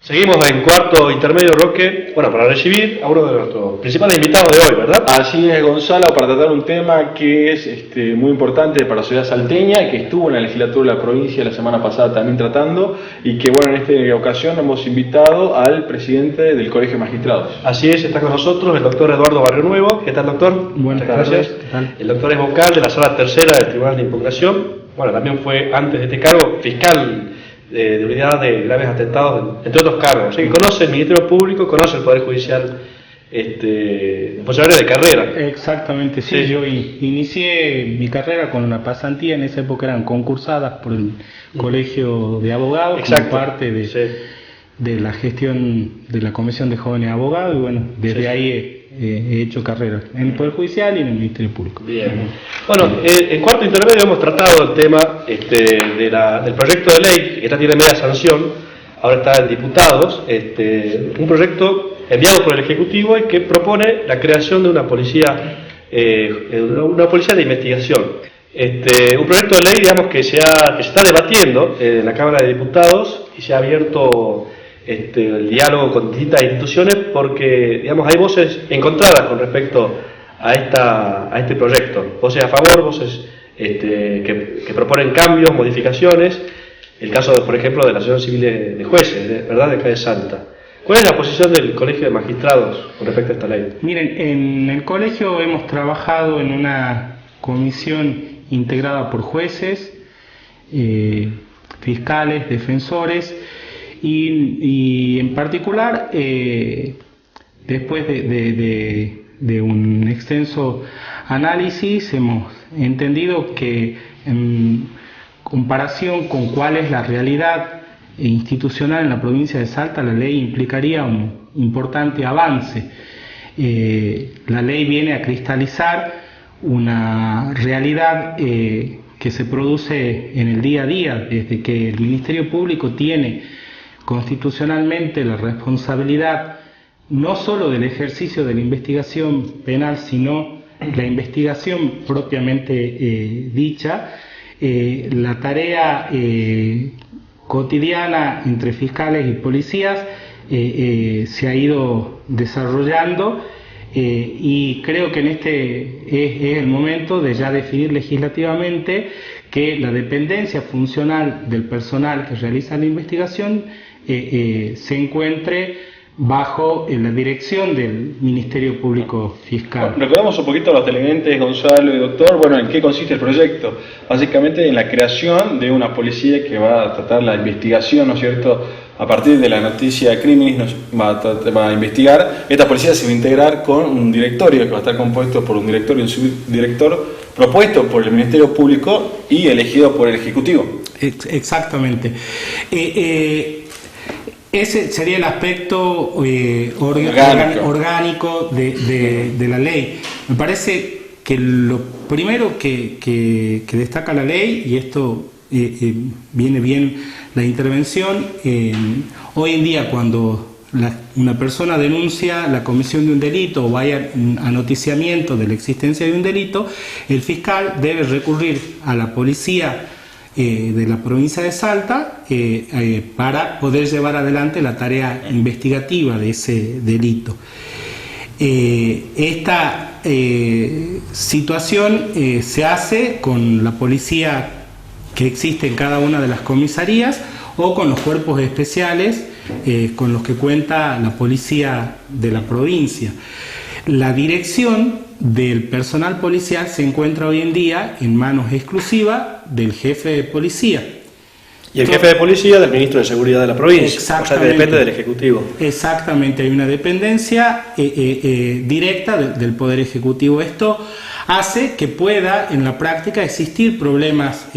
Seguimos en Cuarto Intermedio, Roque, para recibir a uno de nuestros principales invitados de hoy, ¿verdad? Así es, Gonzalo, para tratar un tema que es muy importante para la sociedad salteña, que estuvo en la legislatura de la provincia la semana pasada también tratando, y que en esta ocasión hemos invitado al presidente del Colegio de Magistrados. Así es, está con nosotros el doctor Eduardo Barrio Nuevo. ¿Qué tal, doctor? Buenas tardes. ¿Qué tal? El doctor es vocal de la Sala Tercera del Tribunal de Impugnación. También fue, antes de este cargo, fiscal de unidad de graves atentados, entre otros cargos. Así que conoce el Ministerio Público, conoce el Poder Judicial, funcionario de carrera. Exactamente, sí. Yo inicié mi carrera con una pasantía, en esa época eran concursadas por el Colegio de Abogados. Exacto. Como parte de la gestión de la Comisión de Jóvenes Abogados, y desde ahí he hecho carrera en el Poder Judicial y en el Ministerio Público. Bien. En Cuarto Intermedio hemos tratado el tema del proyecto de ley que ya tiene media sanción, ahora está en diputados, un proyecto enviado por el Ejecutivo y que propone la creación de una policía de investigación. Un proyecto de ley, digamos, que se está debatiendo en la Cámara de Diputados y se ha abierto el diálogo con distintas instituciones porque, digamos, hay voces encontradas con respecto a este proyecto, voces a favor, voces que proponen cambios, modificaciones, el caso, por ejemplo, de la Asociación Civil de Jueces, ¿verdad?, de acá de Salta. ¿Cuál es la posición del Colegio de Magistrados con respecto a esta ley? Miren, en el colegio hemos trabajado en una comisión integrada por jueces, fiscales, defensores, y en particular, después de un extenso análisis, hemos entendido que en comparación con cuál es la realidad institucional en la provincia de Salta, la ley implicaría un importante avance. La ley viene a cristalizar una realidad que se produce en el día a día, desde que el Ministerio Público tiene constitucionalmente la responsabilidad no solo del ejercicio de la investigación penal, sino la investigación propiamente dicha. La tarea cotidiana entre fiscales y policías se ha ido desarrollando y creo que en este es el momento de ya definir legislativamente que la dependencia funcional del personal que realiza la investigación se encuentre bajo la dirección del Ministerio Público Fiscal. Bueno, recordamos un poquito a los televidentes, Gonzalo y doctor, bueno, en qué consiste el proyecto. Básicamente en la creación de una policía que va a tratar la investigación, ¿no es cierto?, a partir de la noticia de crímenes, va a investigar. Esta policía se va a integrar con un directorio que va a estar compuesto por un director y un subdirector propuesto por el Ministerio Público y elegido por el Ejecutivo. Exactamente. Ese sería el aspecto orgánico de la ley. Me parece que lo primero que destaca la ley, y esto viene bien la intervención, hoy en día cuando una persona denuncia la comisión de un delito o vaya a noticiamiento de la existencia de un delito, el fiscal debe recurrir a la policía de la provincia de Salta para poder llevar adelante la tarea investigativa de ese delito. Esta situación se hace con la policía que existe en cada una de las comisarías o con los cuerpos especiales con los que cuenta la policía de la provincia. La dirección del personal policial se encuentra hoy en día en manos exclusivas del jefe de policía. Y el jefe de policía del ministro de Seguridad de la provincia, o sea que depende del Ejecutivo. Exactamente, hay una dependencia directa del Poder Ejecutivo. Esto hace que pueda en la práctica existir problemas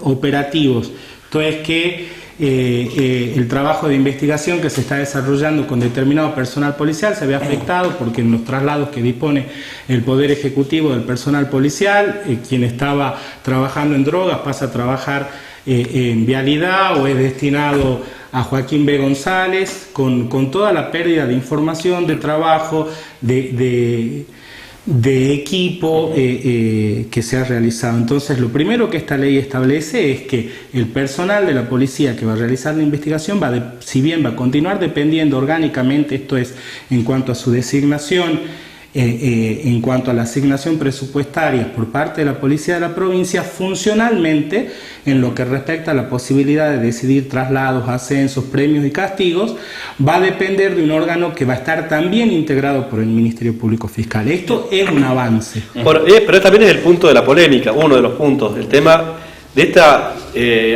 operativos. Entonces que el trabajo de investigación que se está desarrollando con determinado personal policial se ve afectado porque en los traslados que dispone el Poder Ejecutivo del personal policial, quien estaba trabajando en drogas pasa a trabajar en vialidad o es destinado a Joaquín B. González con toda la pérdida de información, de trabajo, de equipo que se ha realizado. Entonces, lo primero que esta ley establece es que el personal de la policía que va a realizar la investigación si bien va a continuar dependiendo orgánicamente, esto es, en cuanto a su designación, en cuanto a la asignación presupuestaria por parte de la policía de la provincia, funcionalmente, en lo que respecta a la posibilidad de decidir traslados, ascensos, premios y castigos, va a depender de un órgano que va a estar también integrado por el Ministerio Público Fiscal. Esto es un avance. Pero también es el punto de la polémica, uno de los puntos, el tema de esta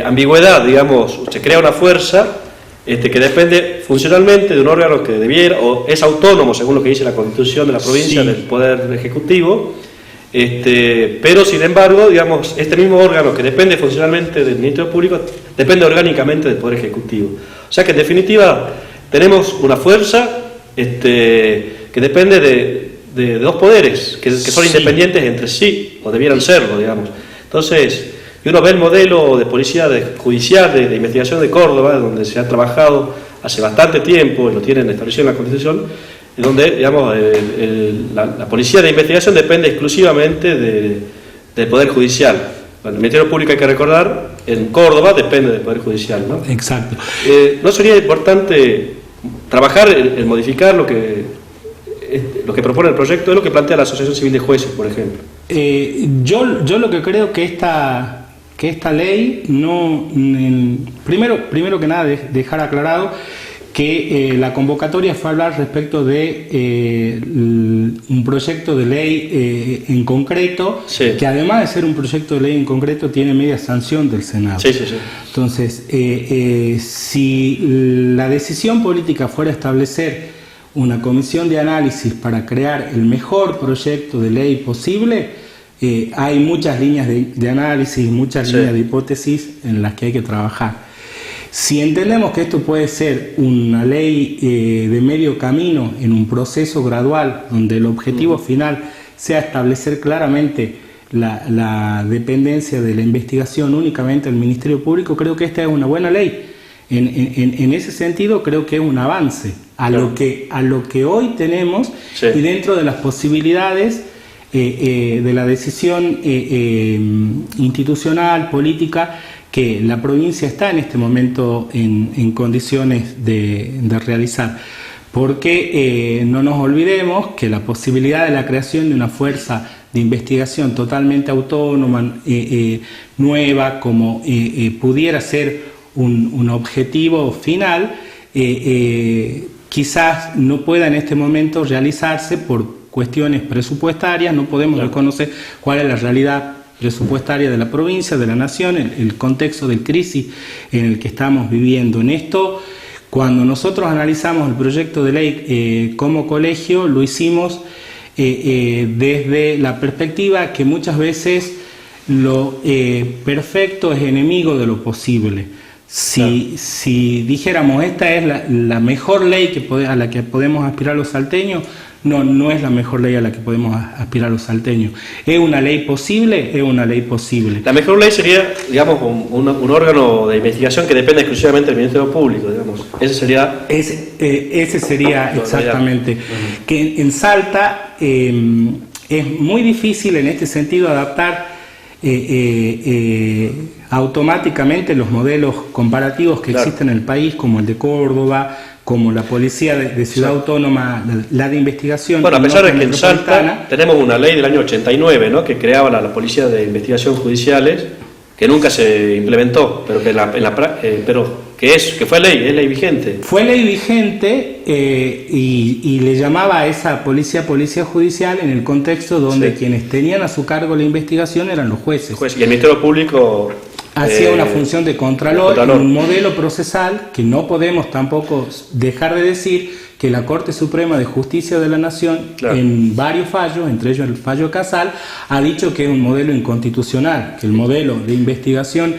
ambigüedad, digamos, se crea una fuerza que depende funcionalmente de un órgano que debiera, o es autónomo según lo que dice la Constitución de la provincia, sí, del Poder Ejecutivo, pero sin embargo, digamos, este mismo órgano que depende funcionalmente del Ministerio Público, depende orgánicamente del Poder Ejecutivo. O sea que en definitiva tenemos una fuerza que depende de dos poderes, que son independientes entre sí, o debieran serlo, digamos. Entonces, y uno ve el modelo de policía judicial de investigación de Córdoba, donde se ha trabajado hace bastante tiempo, y lo tienen establecido en la Constitución, en donde, digamos, la policía de investigación depende exclusivamente del Poder Judicial. El Ministerio Público, hay que recordar, en Córdoba depende del Poder Judicial, ¿no? Exacto. ¿No sería importante trabajar en modificar lo que propone el proyecto? Es lo que plantea la Asociación Civil de Jueces, por ejemplo. Yo lo que creo que esta ley no... Primero que nada, dejar aclarado que la convocatoria fue a hablar respecto de un proyecto de ley en concreto, sí, que además de ser un proyecto de ley en concreto tiene media sanción del Senado. Sí, sí, sí. Entonces, si la decisión política fuera a establecer una comisión de análisis para crear el mejor proyecto de ley posible, hay muchas líneas de análisis, muchas líneas de hipótesis en las que hay que trabajar. Si entendemos que esto puede ser una ley de medio camino en un proceso gradual, donde el objetivo final sea establecer claramente la dependencia de la investigación únicamente del Ministerio Público, creo que esta es una buena ley. En ese sentido creo que es un avance a lo que hoy tenemos, sí, y dentro de las posibilidades de la decisión institucional, política, que la provincia está en este momento en condiciones de realizar. Porque no nos olvidemos que la posibilidad de la creación de una fuerza de investigación totalmente autónoma, nueva, como pudiera ser un objetivo final, quizás no pueda en este momento realizarse por cuestiones presupuestarias. No podemos reconocer cuál es la realidad presupuestaria de la provincia, de la nación, el contexto de crisis en el que estamos viviendo. En esto, cuando nosotros analizamos el proyecto de ley como colegio, lo hicimos desde la perspectiva que muchas veces lo perfecto es enemigo de lo posible. Si dijéramos esta es la mejor ley a la que podemos aspirar los salteños, no es la mejor ley a la que podemos aspirar los salteños. ¿Es una ley posible? Es una ley posible. La mejor ley sería, digamos, un órgano de investigación que depende exclusivamente del Ministerio Público, digamos. Ese sería exactamente. Que en Salta es muy difícil en este sentido adaptar automáticamente los modelos comparativos que existen en el país, como el de Córdoba, como la policía de Ciudad Autónoma, la de investigación. Bueno, a pesar de que en Salta tenemos una ley del año 89, ¿no?, que creaba la policía de investigación judiciales, que nunca se implementó, pero que fue ley, es ley vigente. Fue ley vigente y le llamaba a esa policía judicial en el contexto donde quienes tenían a su cargo la investigación eran los jueces. Y el Ministerio Público hacía una función de contralor, en un modelo procesal que no podemos tampoco dejar de decir que la Corte Suprema de Justicia de la Nación, en varios fallos, entre ellos el fallo Casal, ha dicho que es un modelo inconstitucional, que el modelo de investigación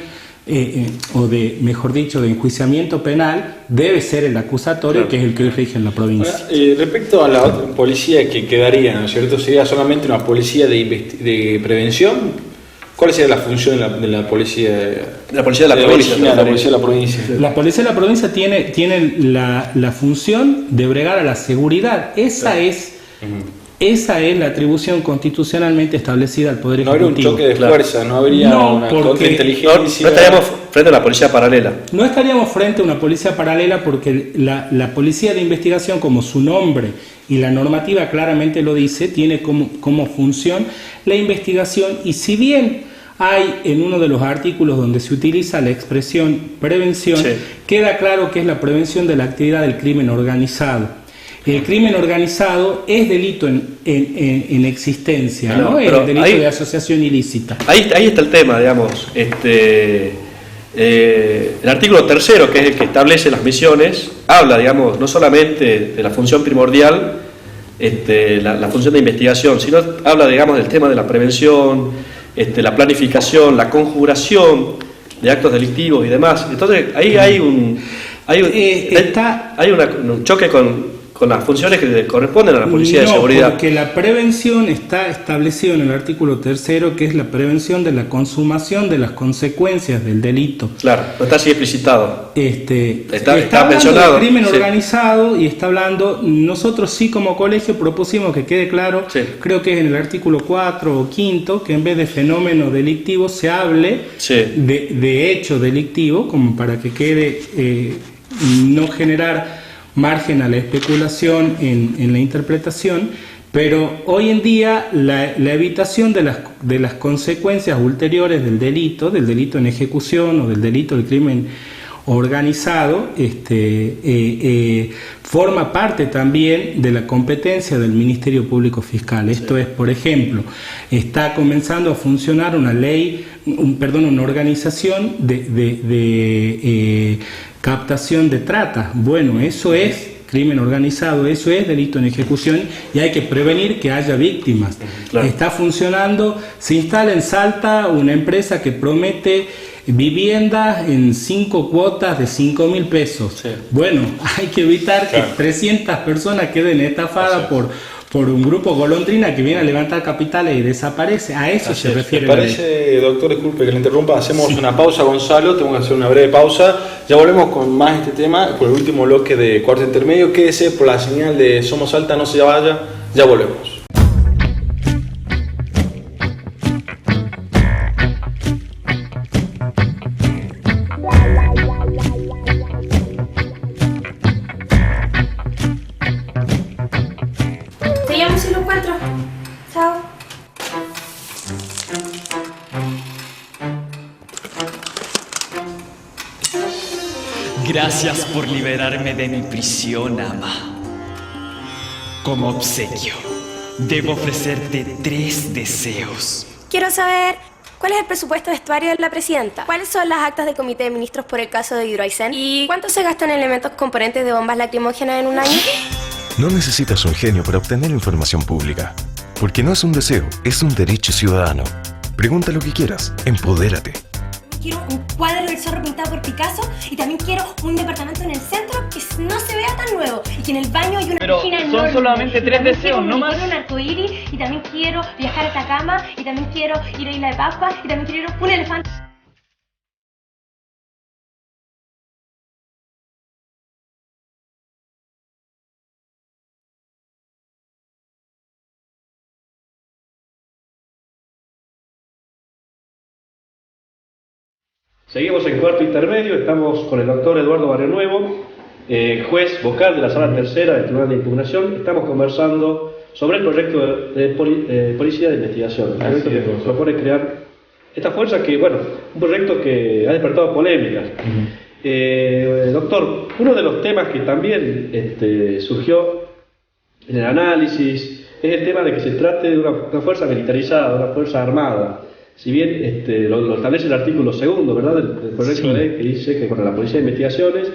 mejor dicho, de enjuiciamiento penal debe ser el acusatorio, que es el que hoy rige en la provincia. Respecto a la otra policía que quedaría, ¿no es cierto? ¿Sería solamente una policía de prevención? ¿Cuál sería la función de la policía? La policía de la provincia. La policía de la provincia. La policía de la provincia tiene la función de bregar a la seguridad. Esa es la atribución constitucionalmente establecida al Poder Ejecutivo. No habría un choque de fuerza, no habría una contrainteligencia. No estaríamos frente a una policía paralela. No estaríamos frente a una policía paralela porque la policía de investigación, como su nombre y la normativa claramente lo dice, tiene como función la investigación, y si bien hay en uno de los artículos donde se utiliza la expresión prevención, queda claro que es la prevención de la actividad del crimen organizado. El crimen organizado es delito en existencia, ¿no? Es el delito de asociación ilícita. Ahí está el tema, digamos. El artículo 3, que es el que establece las misiones, habla, digamos, no solamente de la función primordial, la función de investigación, sino habla, digamos, del tema de la prevención, la planificación, la conjuración de actos delictivos y demás. Entonces ahí hay un choque con las funciones que le corresponden a la policía de seguridad. Porque la prevención está establecido en el artículo 3, que es la prevención de la consumación de las consecuencias del delito. Claro, no está así explicitado. Está mencionado. Hablando del crimen organizado, y está hablando, nosotros sí como colegio propusimos que quede claro, creo que es en el artículo 4 o 5, que en vez de fenómeno delictivo se hable de hecho delictivo, como para que quede, no generar margen a la especulación en la interpretación, pero hoy en día la evitación de las consecuencias ulteriores del delito en ejecución o del delito del crimen organizado, forma parte también de la competencia del Ministerio Público Fiscal. Esto es, por ejemplo, está comenzando a funcionar una organización de captación de trata. Bueno, eso es crimen organizado, eso es delito en ejecución, y hay que prevenir que haya víctimas. Está funcionando, se instala en Salta una empresa que promete viviendas en 5 cuotas de 5.000 pesos. Bueno, hay que evitar que 300 personas queden estafadas por un grupo golondrina que viene a levantar capitales y desaparece. A eso se refiere. Me parece, doctor, disculpe que le interrumpa, hacemos una pausa, Gonzalo, tengo que hacer una breve pausa, ya volvemos con más este tema, por el último bloque de Cuarto Intermedio. Quédese por la señal de Somos Salta, no se vaya, ya volvemos. encuentro. Chao. Gracias por liberarme de mi prisión, ama. Como obsequio, debo ofrecerte 3 deseos. Quiero saber cuál es el presupuesto de vestuario de la presidenta, cuáles son las actas del comité de ministros por el caso de Hidroaicén y cuánto se gasta en elementos componentes de bombas lacrimógenas en un año. No necesitas un genio para obtener información pública, porque no es un deseo, es un derecho ciudadano. Pregunta lo que quieras, empodérate. Quiero un cuadro del zorro pintado por Picasso y también quiero un departamento en el centro que no se vea tan nuevo y que en el baño hay una piscina enorme. Son solamente 3 deseos, ¿no más? Quiero un arcoíris y también quiero viajar a Atacama y también quiero ir a Isla de Pascua y también quiero un elefante. Seguimos en cuarto intermedio, estamos con el doctor Eduardo Barrionuevo, juez vocal de la Sala Tercera del Tribunal de Impugnación. Estamos conversando sobre el proyecto de Policía de Investigación, el proyecto que propone crear esta fuerza que, bueno, un proyecto que ha despertado polémicas. Doctor, uno de los temas que también surgió en el análisis es el tema de que se trate de una fuerza militarizada, una fuerza armada. Si bien lo establece el artículo 2, ¿verdad?, del proyecto de ley, que dice que la Policía de Investigaciones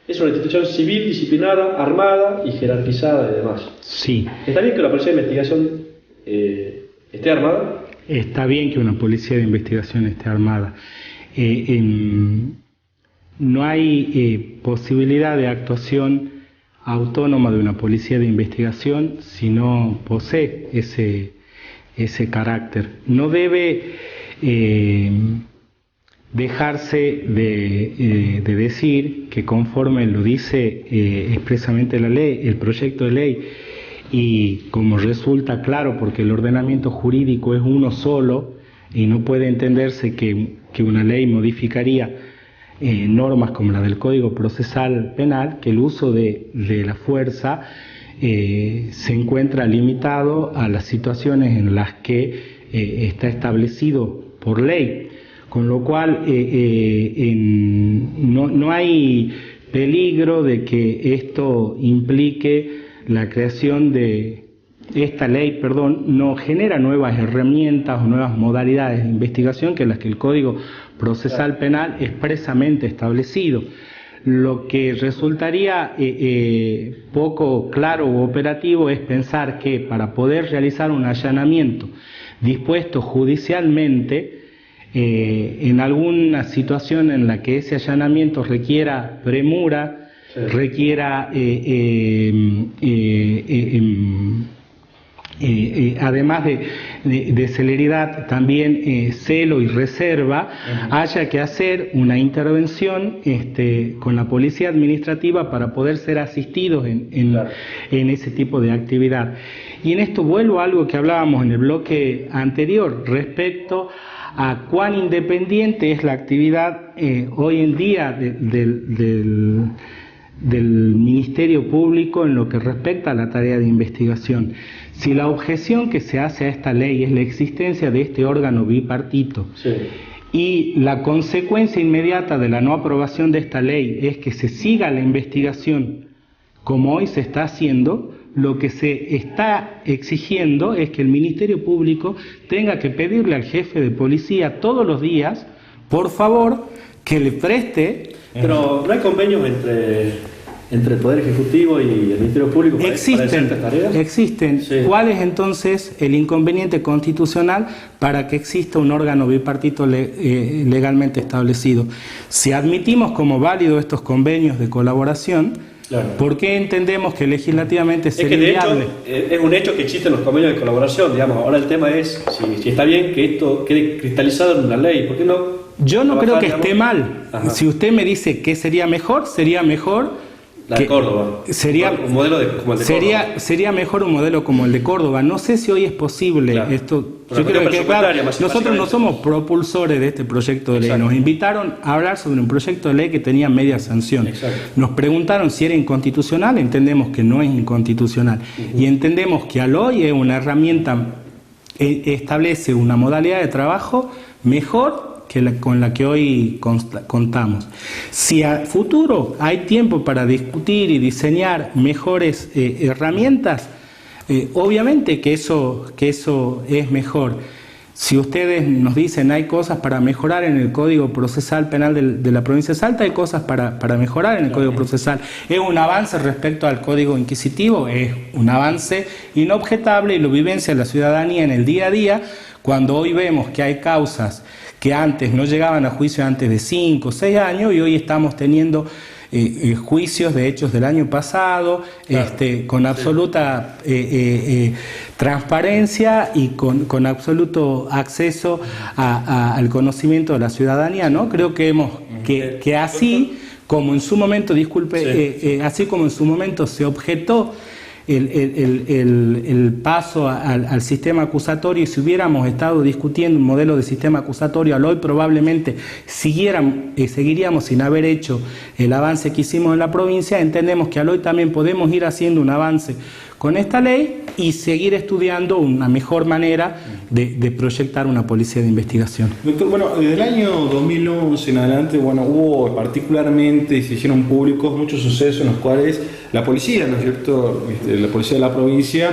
es una institución civil, disciplinada, armada y jerarquizada y demás. Sí. ¿Está bien que la Policía de Investigación esté armada? Está bien que una Policía de Investigación esté armada. No hay posibilidad de actuación autónoma de una Policía de Investigación si no posee ese carácter. No debe dejarse de decir que, conforme lo dice expresamente la ley, el proyecto de ley, y como resulta claro porque el ordenamiento jurídico es uno solo y no puede entenderse que una ley modificaría normas como la del Código Procesal Penal, que el uso de la fuerza se encuentra limitado a las situaciones en las que está establecido por ley, con lo cual no hay peligro de que esto implique la creación de esta ley, no genera nuevas herramientas o nuevas modalidades de investigación que las que el Código Procesal Penal expresamente establecido. Lo que resultaría poco claro u operativo es pensar que para poder realizar un allanamiento dispuesto judicialmente, en alguna situación en la que ese allanamiento requiera premura, requiera además de celeridad, también celo y reserva, haya que hacer una intervención con la policía administrativa para poder ser asistidos en ese tipo de actividad. Y en esto vuelvo a algo que hablábamos en el bloque anterior respecto a cuán independiente es la actividad hoy en día del Ministerio Público en lo que respecta a la tarea de investigación. Si la objeción que se hace a esta ley es la existencia de este órgano bipartito, y la consecuencia inmediata de la no aprobación de esta ley es que se siga la investigación como hoy se está haciendo, lo que se está exigiendo es que el Ministerio Público tenga que pedirle al jefe de policía todos los días, por favor, que le preste... Pero ¿no hay convenios entre el Poder Ejecutivo y el Ministerio Público para hacer estas tareas? Existen. Sí. ¿Cuál es entonces el inconveniente constitucional para que exista un órgano bipartito legalmente establecido? Si admitimos como válido estos convenios de colaboración, claro, ¿por qué entendemos que legislativamente sería viable? Es un hecho que existen los convenios de colaboración, digamos. Ahora el tema es si está bien que esto quede cristalizado en una ley. ¿Por qué no? Yo no creo que esté mal. Ajá. Si usted me dice que sería mejor La de Córdoba. Sería un modelo como el de Córdoba. Sería mejor un modelo como el de Córdoba. No sé si hoy es posible esto. Yo creo que nosotros no somos propulsores de este proyecto de ley. Nos invitaron a hablar sobre un proyecto de ley que tenía media sanción. Nos preguntaron si era inconstitucional, entendemos que no es inconstitucional. Y entendemos que al hoy es una herramienta, establece una modalidad de trabajo mejor con la que hoy contamos. Si a futuro hay tiempo para discutir y diseñar mejores herramientas, obviamente que eso es mejor. Si ustedes nos dicen hay cosas para mejorar en el Código Procesal Penal de la provincia de Salta, hay cosas para mejorar en el Código Procesal. ¿Es un avance respecto al Código Inquisitivo? Es un avance inobjetable y lo vivencia la ciudadanía en el día a día, cuando hoy vemos que hay causas que antes no llegaban a juicio antes de 5 o 6 años y hoy estamos teniendo juicios de hechos del año pasado, con absoluta transparencia y con absoluto acceso al conocimiento de la ciudadanía, ¿no? Creo que así como en su momento, así como en su momento se objetó el paso al sistema acusatorio, y si hubiéramos estado discutiendo un modelo de sistema acusatorio al hoy, probablemente seguiríamos sin haber hecho el avance que hicimos en la provincia. Entendemos que al hoy también podemos ir haciendo un avance con esta ley y seguir estudiando una mejor manera de proyectar una policía de investigación. Doctor, bueno, desde el año 2011 en adelante, hubo particularmente, se hicieron públicos muchos sucesos en los cuales la policía, ¿no es cierto?, la policía de la provincia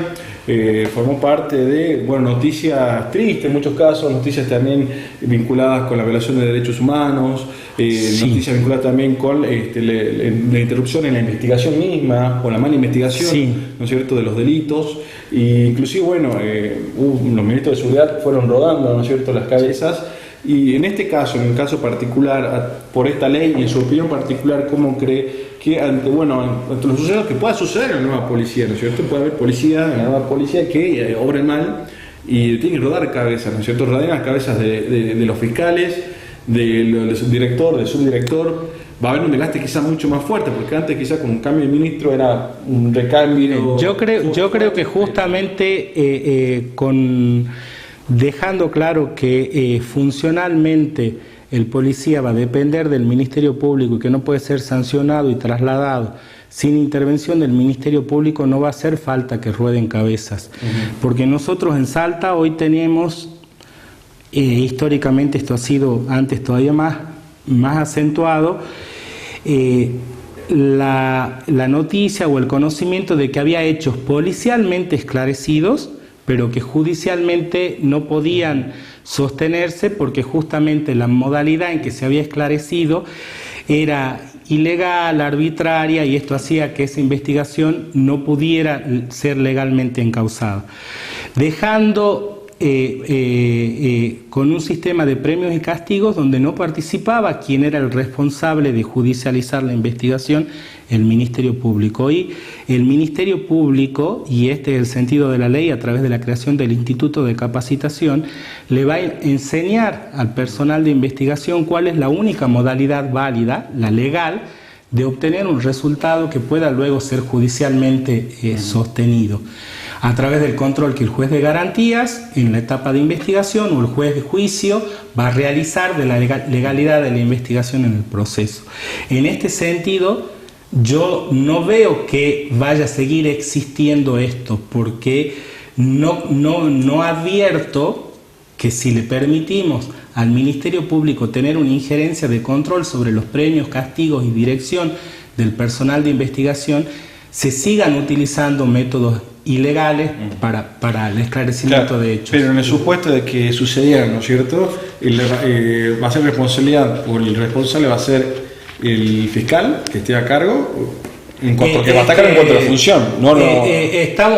formó parte de, noticias tristes en muchos casos, noticias también vinculadas con la violación de derechos humanos, noticias vinculadas también con la interrupción en la investigación misma, o la mala investigación, ¿no es cierto?, de los delitos. Y inclusive, los ministros de seguridad fueron rodando, ¿no es cierto?, las cabezas. Y en este caso, en el caso particular, por esta ley y en su opinión particular, ¿cómo cree que ante los sucesos que pueda suceder en la nueva policía, ¿no es cierto?, puede haber policía en la nueva policía que obren mal y tienen que rodar cabezas, ¿no es cierto?, rodean las cabezas de los fiscales, del subdirector, del subdirector. Va a haber un desgaste quizá mucho más fuerte, porque antes quizá con un cambio de ministro era un recambio. Yo creo que justamente dejando claro que funcionalmente el policía va a depender del Ministerio Público y que no puede ser sancionado y trasladado sin intervención del Ministerio Público, no va a hacer falta que rueden cabezas. Porque nosotros en Salta hoy tenemos, históricamente esto ha sido antes todavía más acentuado, la noticia o el conocimiento de que había hechos policialmente esclarecidos, pero que judicialmente no podían sostenerse porque justamente la modalidad en que se había esclarecido era ilegal, arbitraria, y esto hacía que esa investigación no pudiera ser legalmente encauzada. Dejando con un sistema de premios y castigos donde no participaba quien era el responsable de judicializar la investigación, el Ministerio Público. Hoy el Ministerio Público, y este es el sentido de la ley, a través de la creación del Instituto de Capacitación, le va a enseñar al personal de investigación cuál es la única modalidad válida, la legal, de obtener un resultado que pueda luego ser judicialmente sostenido, a través del control que el juez de garantías en la etapa de investigación o el juez de juicio va a realizar de la legalidad de la investigación en el proceso. En este sentido, yo no veo que vaya a seguir existiendo esto, porque no advierto que si le permitimos al Ministerio Público tener una injerencia de control sobre los premios, castigos y dirección del personal de investigación, se sigan utilizando métodos ilegales para el esclarecimiento de hechos. Pero en el supuesto de que sucediera, ¿no es cierto?, va a ser responsabilidad, o el responsable va a ser el fiscal que esté a cargo, porque va a estar a cargo en cuanto a la función.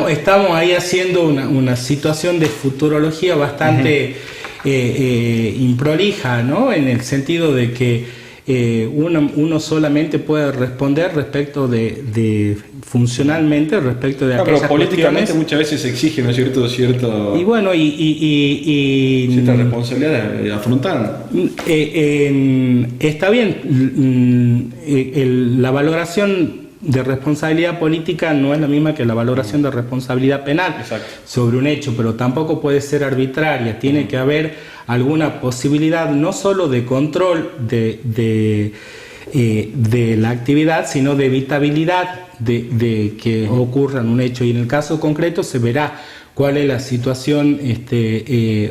Estamos ahí haciendo una situación de futurología bastante improlija, ¿no?, en el sentido de que uno solamente puede responder respecto de funcionalmente respecto de aquellas pero políticamente cuestiones. Muchas veces se exige, ¿no es cierto?, y bueno, cierta responsabilidad de afrontar. Está bien, la valoración de responsabilidad política no es la misma que la valoración de responsabilidad penal sobre un hecho, pero tampoco puede ser arbitraria. Tiene que haber alguna posibilidad no solo de control de la actividad, sino de evitabilidad de que ocurra un hecho, y en el caso concreto se verá cuál es la situación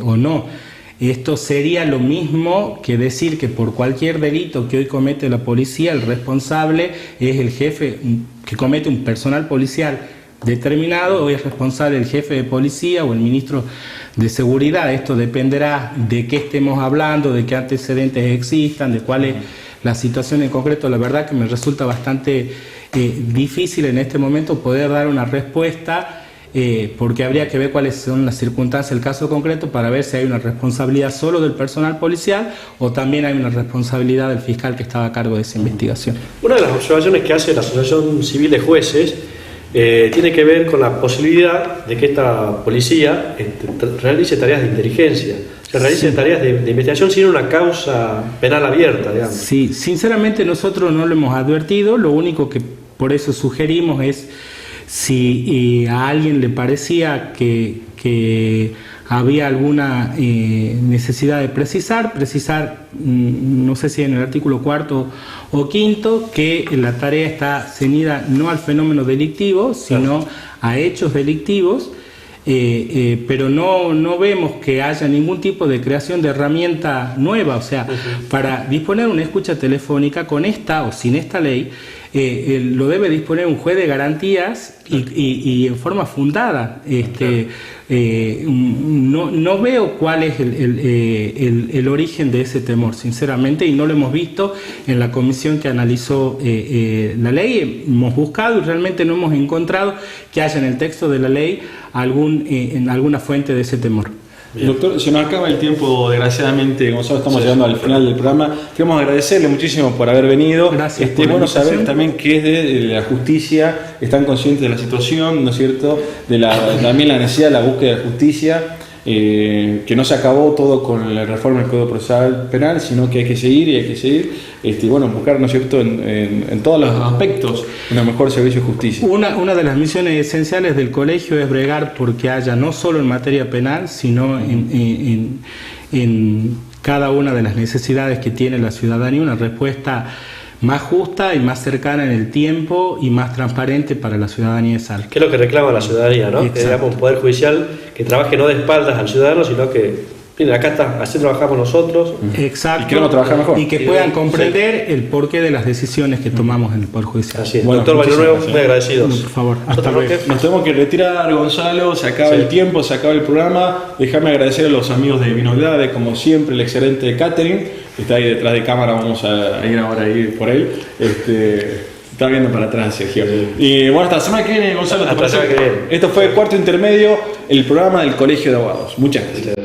o no. Esto sería lo mismo que decir que por cualquier delito que hoy comete la policía, el responsable es el jefe que comete un personal policial determinado, o es responsable el jefe de policía o el ministro de seguridad. Esto dependerá de qué estemos hablando, de qué antecedentes existan, de cuál es la situación en concreto. La verdad que me resulta bastante difícil en este momento poder dar una respuesta, porque habría que ver cuáles son las circunstancias del caso concreto para ver si hay una responsabilidad solo del personal policial o también hay una responsabilidad del fiscal que estaba a cargo de esa investigación. Una de las observaciones que hace la Asociación Civil de Jueces tiene que ver con la posibilidad de que esta policía realice tareas de inteligencia, se realice tareas de investigación sin una causa penal abierta, digamos. Sí, sinceramente nosotros no lo hemos advertido, lo único que por eso sugerimos es, si a alguien le parecía que había alguna necesidad de precisar, no sé si en el artículo 4 o 5, que la tarea está ceñida no al fenómeno delictivo, sino a hechos delictivos, pero no vemos que haya ningún tipo de creación de herramienta nueva. O sea, para disponer una escucha telefónica con esta o sin esta ley, lo debe disponer un juez de garantías y en forma fundada. No veo cuál es el origen de ese temor, sinceramente, y no lo hemos visto en la comisión que analizó la ley. Hemos buscado y realmente no hemos encontrado que haya en el texto de la ley en alguna fuente de ese temor. Doctor, se nos acaba el tiempo, desgraciadamente, Gonzalo, estamos llegando al final del programa. Queremos agradecerle muchísimo por haber venido. Gracias. Bueno saber también que es de la justicia, están conscientes de la situación, ¿no es cierto? También la necesidad de la búsqueda de justicia, que no se acabó todo con la reforma del Código Procesal Penal, sino que hay que seguir, buscar, ¿no es cierto?, en todos los aspectos un mejor servicio de justicia. Una de las misiones esenciales del colegio es bregar porque haya, no solo en materia penal, sino en cada una de las necesidades que tiene la ciudadanía, una respuesta más justa y más cercana en el tiempo y más transparente para la ciudadanía de Salta. ¿Qué es lo que reclama la ciudadanía, no? Que digamos un poder judicial que trabaje no de espaldas al ciudadano, sino que, miren, acá está, así trabajamos nosotros. Exacto. Y queremos trabajar mejor. Y que puedan comprender el porqué de las decisiones que tomamos en el Poder Judicial. Así es. Doctor Vallenuevo, muy agradecidos. Por favor, hasta luego. Nos tenemos que retirar, Gonzalo, se acaba el tiempo, se acaba el programa. Déjame agradecer a los amigos de Vinoglade, como siempre, el excelente catering, que está ahí detrás de cámara, vamos a ir ahora por él. Está viendo para atrás, Sergio. Y bueno, hasta la semana que viene, Gonzalo. Hasta la semana que viene. Esto fue Cuarto Intermedio, el programa del Colegio de Abogados. Muchas gracias.